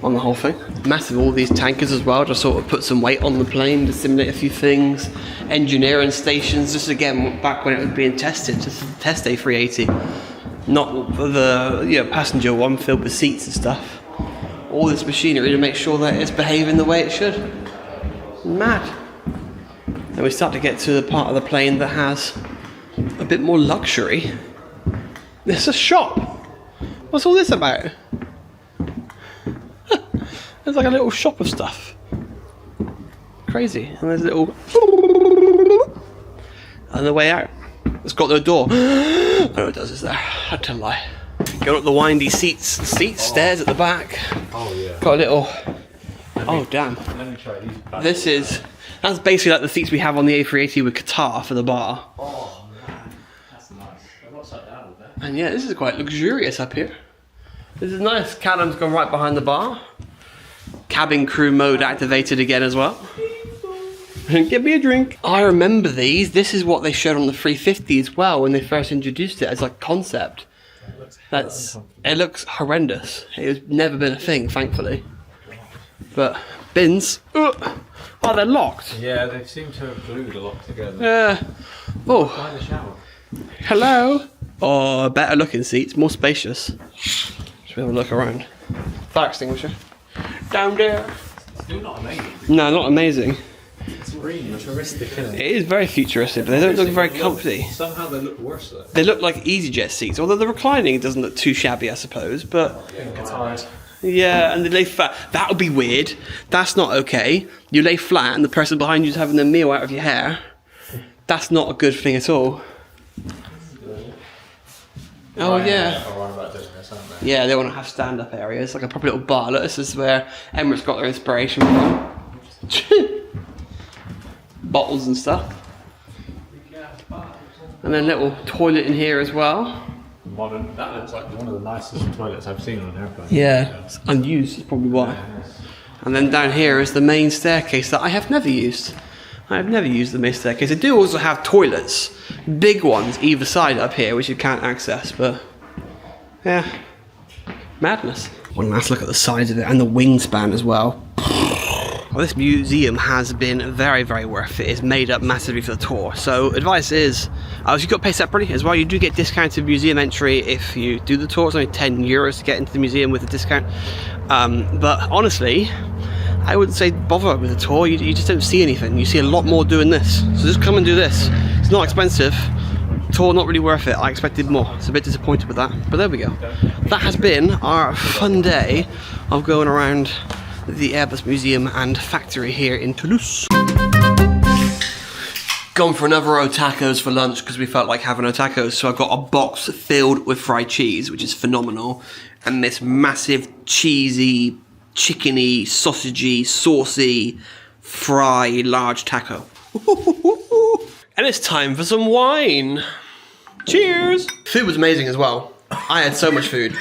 on the whole thing. Massive, all these tankers as well, just sort of put some weight on the plane to simulate a few things. Engineering stations, just again, back when it was being tested, just to test A380. Not the passenger one filled with seats and stuff. All this machinery to make sure that it's behaving the way it should. Mad. Then we start to get to the part of the plane that has a bit more luxury. There's a shop. What's all this about? There's like a little shop of stuff. Crazy. And there's a little... On the way out, it's got no door. Oh, it does, is there? I had to lie. Going up the windy stairs at the back. Oh yeah. Got a little Oh damn. Let me try these. That's basically like the seats we have on the A380 with Qatar for the bar. Oh man, that's nice. I'm upside down with that. And yeah, this is quite luxurious up here. This is nice. Calum's gone right behind the bar. Cabin crew mode activated again as well. Get me a drink. I remember these. This is what they showed on the 350 as well when they first introduced it as like concept. It looks horrendous. It's never been a thing, thankfully. But bins. Oh, they're locked. Yeah, they seem to have glued a lot together. Oh, Find the shower. hello. Oh, better looking seats, more spacious. Just have a look around. Fire extinguisher. Down there. Still not amazing. No, not amazing. It's really futuristic, isn't It is very futuristic, but they don't look very comfy. Somehow they look worse though. They look like EasyJet seats, although the reclining doesn't look too shabby, I suppose. But It's hard. yeah, and they lay flat. That would be weird. That's not okay. You lay flat, and the person behind you is having their meal out of your hair. That's not a good thing at all. Oh yeah. Yeah, they want to have stand-up areas, like a proper little bar. Look, this is where Emirates got their inspiration from. Bottles and stuff. And then little toilet in here as well. Modern. That looks like one of the nicest toilets I've seen on an airplane. Yeah, it's unused, is probably why. And then down here is the main staircase that I have never used. I have never used the main staircase. They do also have toilets, big ones either side up here, which you can't access, but yeah, madness. One last look at the sides of it and the wingspan as well. Well, this museum has been very, very worth it. It's made up massively for the tour. So advice is, you've got to pay separately as well. You do get discounted museum entry if you do the tour. It's only €10 to get into the museum with a discount. But honestly, I wouldn't say bother with the tour. You just don't see anything. You see a lot more doing this. So just come and do this. It's not expensive. Tour not really worth it. I expected more. So a bit disappointed with that. But there we go. That has been our fun day of going around the Airbus Museum and Factory here in Toulouse. Gone for another Otacos for lunch because we felt like having Otacos, so I got a box filled with fried cheese, which is phenomenal, and this massive cheesy, chickeny, sausagey, saucy, fry large taco. And it's time for some wine. Cheers! Food was amazing as well. I had so much food.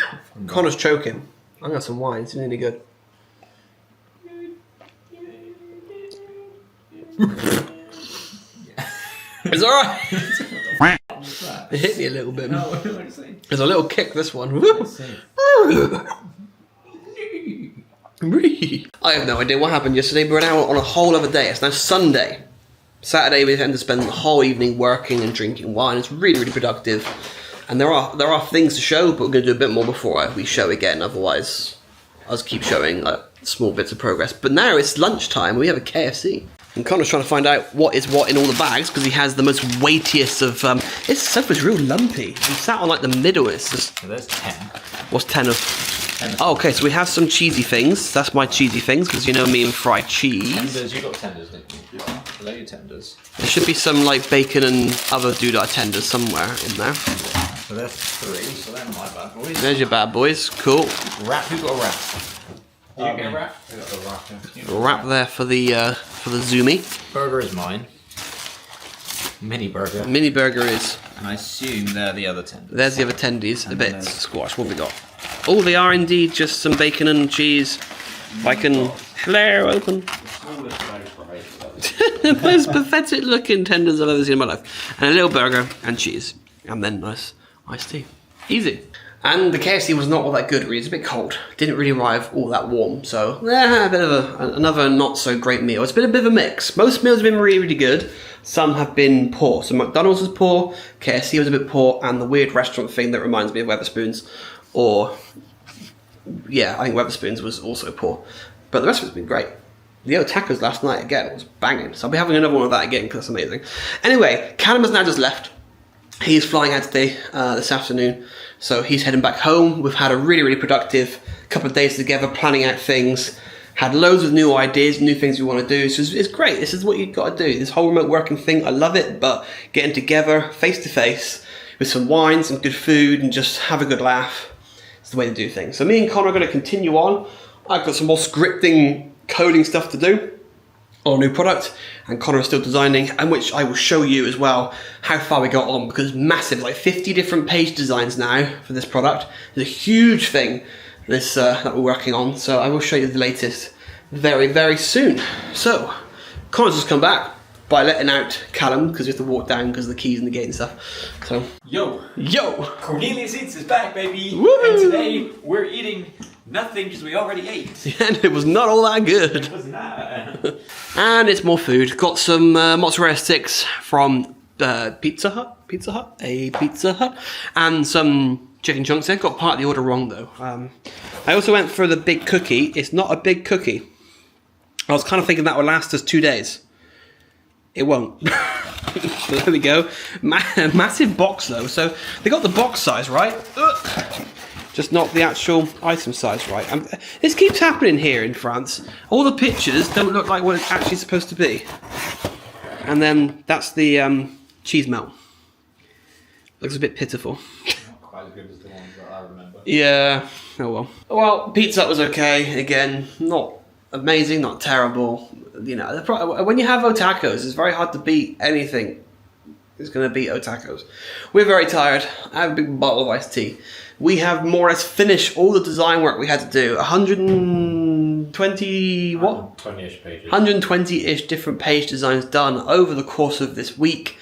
Connor's choking. I got some wine, it's really good. It's alright. It hit me a little bit. There's a little kick, this one. I have no idea what happened yesterday. We were out on a whole other day. It's now Sunday. Saturday we tend to spend the whole evening working and drinking wine. It's really, really productive. And there are things to show, but we're going to do a bit more before we show again. Otherwise, I'll just keep showing small bits of progress. But now it's lunchtime. We have a KFC. And Connor's trying to find out what is what in all the bags because he has the most weightiest of. This sofa's real lumpy. I'm sat on like the middle. It's just. So there's 10. What's 10 of? Oh, okay, so we have some cheesy things. That's my cheesy things because you know me and fried cheese. Tenders, you got tenders, didn't you? Below your tenders. There should be some like bacon and other doodah tenders somewhere in there. So there's 3. So they're my bad boys. There's your bad boys. Cool. Wrap. Who got a wrap? You get a wrap? I got a wrap. Yeah. Wrap there for the zoomie. Burger is mine. Mini burger. Mini burger is. And I assume they're the other tenders. There's the other tendies. A bit squash. What have we got? Oh, they are indeed just some bacon and cheese. If I can. Hello, open. The most pathetic looking tenders I've ever seen in my life. And a little burger and cheese. And then nice iced tea. Easy. And the KFC was not all that good, really. It's a bit cold. Didn't really arrive all that warm. So, a bit of another not so great meal. It's been a bit of a mix. Most meals have been really, really good. Some have been poor. So McDonald's was poor, KFC was a bit poor, and the weird restaurant thing that reminds me of Wetherspoons. Or, yeah, I think Wetherspoons was also poor. But the rest of it's been great. The Otacos last night, again, was banging. So I'll be having another one of that again, because that's amazing. Anyway, Calum has now just left. He's flying out today, this afternoon. So he's heading back home. We've had a really, really productive couple of days together, planning out things. Had loads of new ideas, new things we want to do. So it's great. This is what you've got to do. This whole remote working thing, I love it. But getting together, face to face, with some wine, some good food, and just have a good laugh, is the way to do things. So me and Connor are going to continue on. I've got some more scripting coding stuff to do on a new product, and Connor is still designing, and which I will show you as well how far we got on, because massive, like 50 different page designs now for this product. It's a huge thing this that we're working on, so I will show you the latest very, very soon. So Connor's just come back by letting out Calum, because we have to walk down because of the keys and the gate and stuff. So Yo! Cornelius Eats is back, baby! Woo! And today we're eating nothing because we already ate. and it was not all that good. It was not. And it's more food. Got some mozzarella sticks from Pizza Hut, and some chicken chunks. I got part of the order wrong though. I also went for the big cookie. It's not a big cookie. I was kind of thinking that would last us 2 days. It won't. So there we go. Massive box though. So they got the box size right. Ugh. Just not the actual item size right. This keeps happening here in France. All the pictures don't look like what it's actually supposed to be. And then that's the cheese melt. Looks a bit pitiful. Not quite as good as the ones that I remember. Yeah, oh well. Well, Pizza Hut was okay. Again, not amazing, not terrible. You know, when you have Otacos, it's very hard to beat anything. It's going to beat Otacos. We're very tired. I have a big bottle of iced tea. We have more or less finished all the design work we had to do. 120 what? 20-ish pages. 120-ish different page designs done over the course of this week.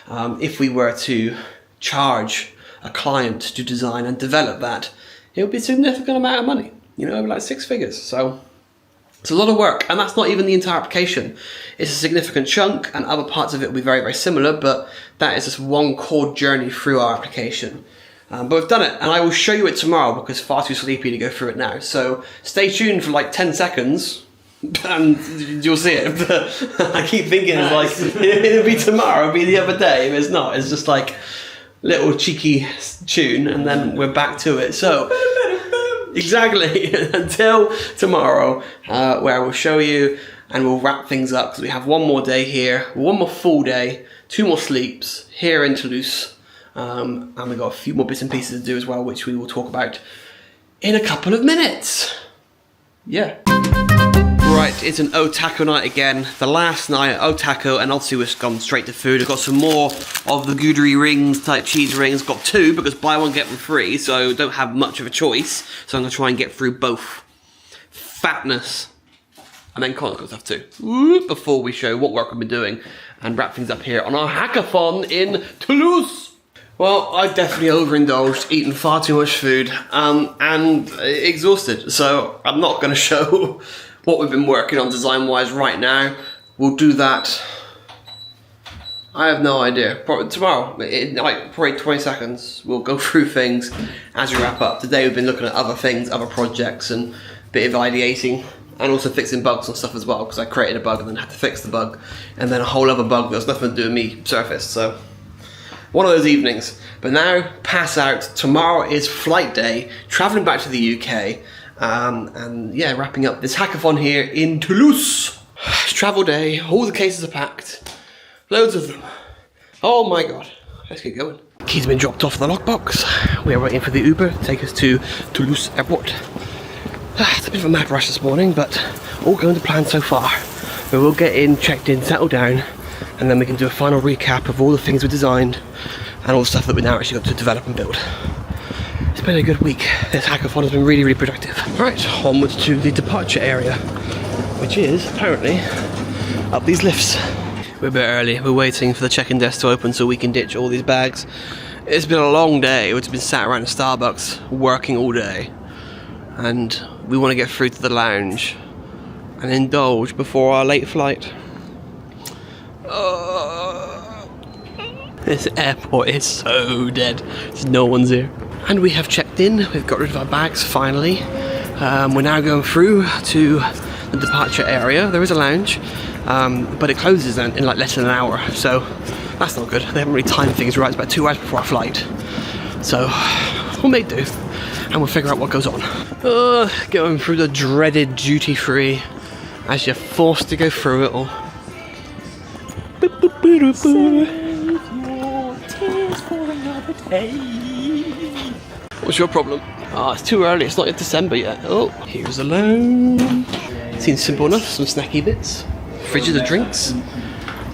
If we were to charge a client to design and develop that, it would be a significant amount of money. You know, like 6 figures. So it's a lot of work, and that's not even the entire application. It's a significant chunk, and other parts of it will be very, very similar, but that is just one core journey through our application. But we've done it, and I will show you it tomorrow because I'm far too sleepy to go through it now. So stay tuned for like 10 seconds, and you'll see it. I keep thinking it's like, it'll be tomorrow, it'll be the other day. If it's not, it's just like little cheeky tune, and then we're back to it. So exactly, until tomorrow, where we'll show you and we'll wrap things up because we have one more day here, one more full day, 2 more sleeps here in Toulouse, and we've got a few more bits and pieces to do as well, which we will talk about in a couple of minutes. Yeah. Right, it's an Otaco night again. The last night, Otaco, and obviously we've gone straight to food. I've got some more of the Goudery rings, type cheese rings. Got 2 because buy one get one free, so don't have much of a choice. So I'm gonna try and get through both. Fatness. And then Connor's got stuff too. Before we show what work we've been doing and wrap things up here on our hackathon in Toulouse. Well, I definitely overindulged, eating far too much food, and exhausted. So I'm not gonna show what we've been working on design-wise right now. We'll do that. I have no idea. Probably tomorrow, in like probably 20 seconds, we'll go through things as we wrap up. Today we've been looking at other things, other projects, and a bit of ideating, and also fixing bugs and stuff as well, because I created a bug and then had to fix the bug, and then a whole other bug that was nothing to do with me surfaced. So one of those evenings. But now, pass out. Tomorrow is flight day, traveling back to the UK. And yeah, wrapping up this hackathon here in Toulouse. Travel day, all the cases are packed. Loads of them. Oh my god. Let's get going. Keys have been dropped off the lockbox. We are waiting for the Uber to take us to Toulouse Airport. It's a bit of a mad rush this morning, but all going to plan so far. We will get in, checked in, settled down, and then we can do a final recap of all the things we designed and all the stuff that we now actually got to develop and build. It's been a good week. This hackathon has been really, really productive. Right, onwards to the departure area, which is apparently up these lifts. We're a bit early. We're waiting for the check-in desk to open so we can ditch all these bags. It's been a long day. We've been sat around a Starbucks working all day, and we want to get through to the lounge and indulge before our late flight. This airport is so dead. There's no one's here. And we have checked in. We've got rid of our bags finally. We're now going through to the departure area. There is a lounge, but it closes in like less than an hour, so that's not good. They haven't really timed things right. It's about 2 hours before our flight, so we'll make do, and we'll figure out what goes on. Going through the dreaded duty free as you're forced to go through it all. What's your problem? It's too early. It's not yet December yet. Oh, here's the lounge. Seems simple enough. Some snacky bits, fridges of drinks,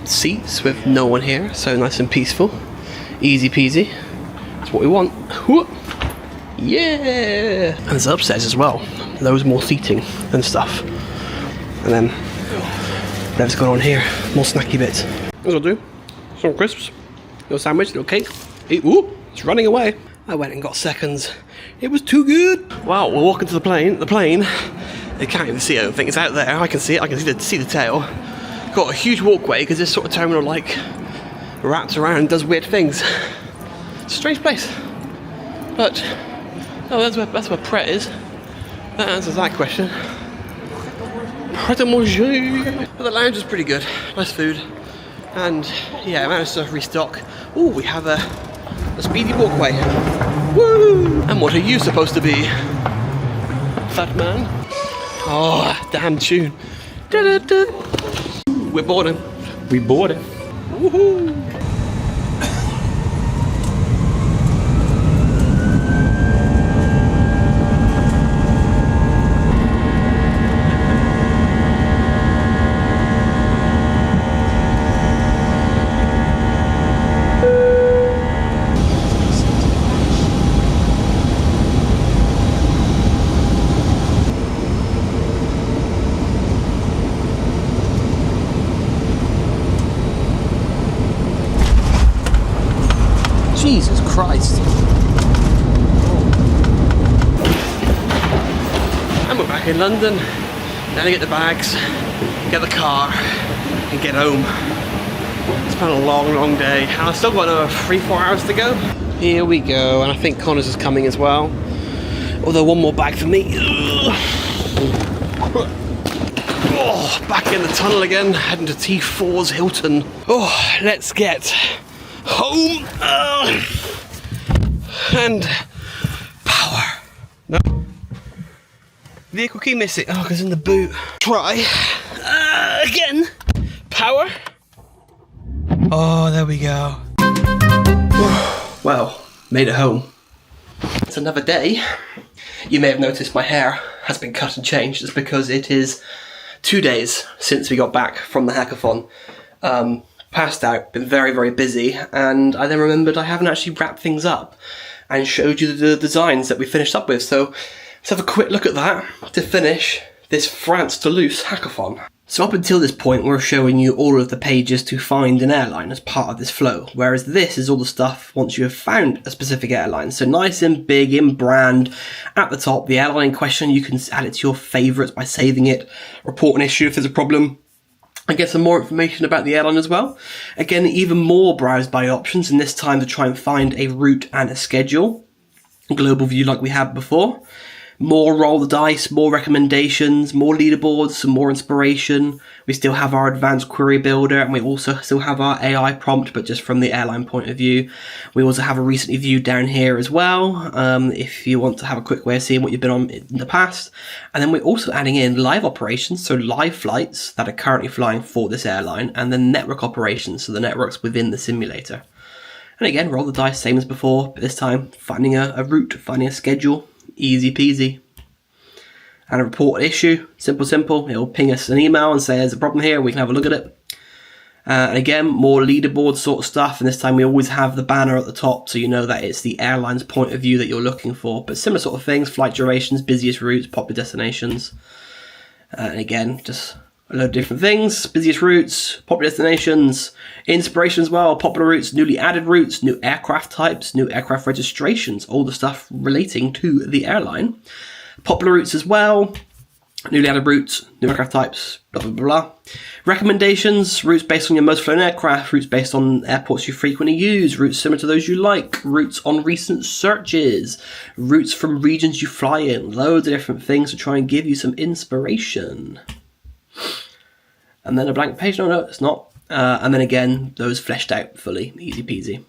seats with no one here, so nice and peaceful. Easy peasy. That's what we want. Whoop. Yeah! And there's upstairs as well. Loads more seating and stuff. And then whatever's going on here, more snacky bits. That's what I'll do. Some crisps, little sandwich, little cake. Eat. Ooh, it's running away. I went and got seconds. It was too good. Wow, we're walking to the plane. The plane, they can't even see it, I don't think. It's out there. I can see it. I can see the tail. Got a huge walkway because this sort of terminal like wraps around and does weird things. It's a strange place. But oh, that's where Pret is. That answers that question. Pret a manger. But the lounge is pretty good. Nice food. And yeah, I managed to restock. Oh, we have a speedy walkway. Woo! And what are you supposed to be? Fat man? Oh, damn tune. Da-da-da. We're boarding. We bought it. Woohoo! Jesus Christ. And we're back in London. Now to get the bags, get the car, and get home. It's been a long, long day. And I've still got another 3-4 hours to go. Here we go, and I think Connors is coming as well. Although one more bag for me. Oh, back in the tunnel again, heading to T4's Hilton. Oh, let's get home and power. No. Vehicle key missing. Oh, because in the boot. Try again. Power. Oh, there we go. Well, made it home. It's another day. You may have noticed my hair has been cut and changed. It's because it is 2 days since we got back from the hackathon. Passed out, been very, very busy, and I then remembered I haven't actually wrapped things up and showed you the designs that we finished up with. So let's have a quick look at that to finish this France Toulouse hackathon. So up until this point, we're showing you all of the pages to find an airline as part of this flow, whereas this is all the stuff once you have found a specific airline. So nice and big in brand at the top, the airline in question, you can add it to your favourites by saving it, report an issue if there's a problem, and get some more information about the airline as well. Again, even more browse by options, and this time to try and find a route and a schedule. Global view like we had before. More roll the dice, more recommendations, more leaderboards, some more inspiration. We still have our advanced query builder, and we also still have our AI prompt, but just from the airline point of view. We also have a recently viewed down here as well, if you want to have a quick way of seeing what you've been on in the past. And then we're also adding in live operations, so live flights that are currently flying for this airline, and then network operations, so the networks within the simulator. And again, roll the dice, same as before, but this time finding a route, finding a schedule. Easy peasy. And a report issue, simple. It'll ping us an email and say there's a problem here, we can have a look at it. And again, more leaderboard sort of stuff, and this time we always have the banner at the top so you know that it's the airline's point of view that you're looking for. But similar sort of things, flight durations, busiest routes, popular destinations. And again, just a load of different things, busiest routes, popular destinations, inspiration as well, popular routes, newly added routes, new aircraft types, new aircraft registrations, all the stuff relating to the airline. Popular routes as well, newly added routes, new aircraft types, blah, blah, blah. Recommendations, routes based on your most flown aircraft, routes based on airports you frequently use, routes similar to those you like, routes on recent searches, routes from regions you fly in, loads of different things to try and give you some inspiration. And then a blank page, no, it's not. And then again, those fleshed out fully, easy peasy.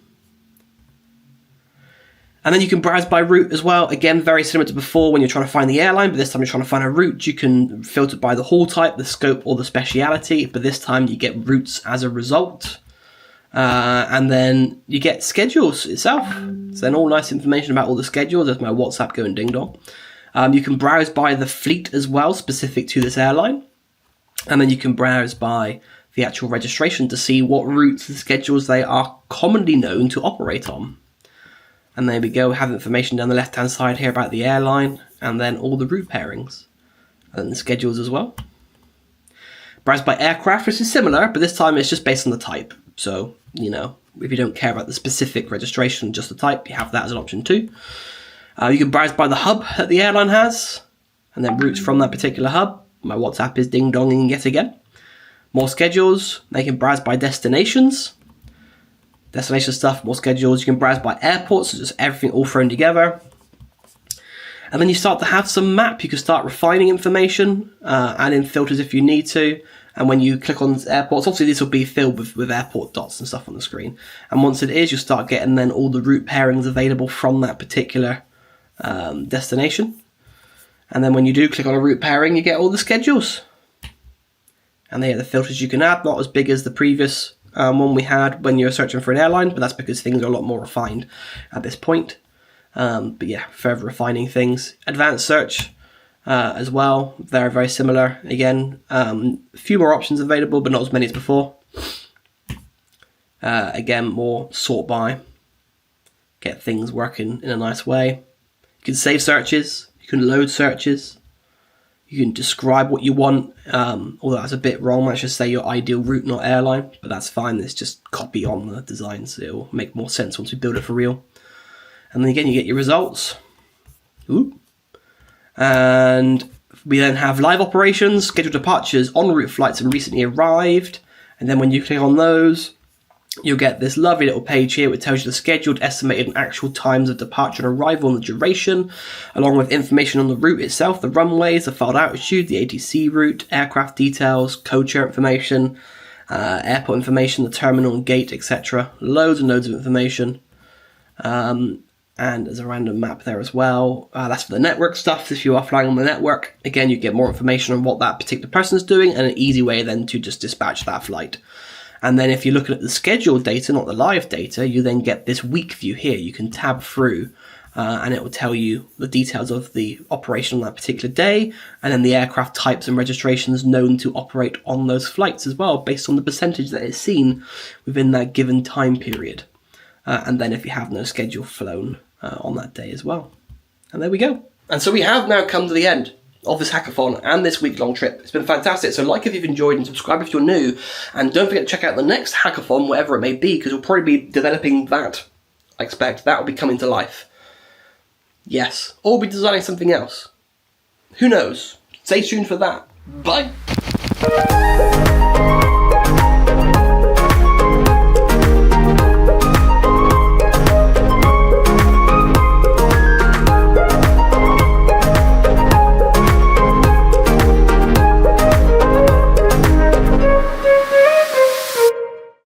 And then you can browse by route as well. Again, very similar to before when you're trying to find the airline, but this time you're trying to find a route. You can filter by the haul type, the scope, or the speciality, but this time you get routes as a result. And then you get schedules itself. So then all nice information about all the schedules. There's my WhatsApp going ding dong. You can browse by the fleet as well, specific to this airline. And then you can browse by the actual registration to see what routes and schedules they are commonly known to operate on. And there we go, have information down the left hand side here about the airline, and then all the route pairings, and then the schedules as well. Browse by aircraft, which is similar, but this time it's just based on the type. So, you know, if you don't care about the specific registration, just the type, you have that as an option too. You can browse by the hub that the airline has, and then routes from that particular hub. My WhatsApp is ding-donging yet again. More schedules. They can browse by destinations. Destination stuff, more schedules. You can browse by airports, so just everything all thrown together. And then you start to have some map. You can start refining information, add in filters if you need to. And when you click on airports, obviously this will be filled with airport dots and stuff on the screen. And once it is, you'll start getting then all the route pairings available from that particular destination. And then when you do click on a route pairing, you get all the schedules. And they are the filters you can add, not as big as the previous one we had when you were searching for an airline, but that's because things are a lot more refined at this point. But yeah, further refining things. Advanced search as well, they're very similar. Again, a few more options available, but not as many as before. Again, more sort by, get things working in a nice way. You can save searches, you can load searches, you can describe what you want, although that's a bit wrong. Let's just say your ideal route, not airline, but that's fine. It's just copy on the design, so it'll make more sense once we build it for real. And then again, you get your results. Ooh. And we then have live operations, scheduled departures, en route flights, and recently arrived. And then when you click on those, you'll get this lovely little page here which tells you the scheduled, estimated, and actual times of departure and arrival and the duration, along with information on the route itself, the runways, the filed altitude, the ATC route, aircraft details, code share information, airport information, the terminal and gate, etc. Loads and loads of information. And there's a random map there as well. That's for the network stuff. If you are flying on the network, again, you get more information on what that particular person is doing, and an easy way then to just dispatch that flight. And then if you're looking at the scheduled data, not the live data, you then get this week view here. You can tab through and it will tell you the details of the operation on that particular day, and then the aircraft types and registrations known to operate on those flights as well, based on the percentage that is seen within that given time period. And then if you have no schedule flown on that day as well. And there we go. And so we have now come to the end of this hackathon and this week-long trip. It's been fantastic. So like if you've enjoyed, and subscribe if you're new. And don't forget to check out the next hackathon, whatever it may be, because we'll probably be developing that. I expect that will be coming to life. Yes. Or we'll be designing something else. Who knows? Stay tuned for that. Bye.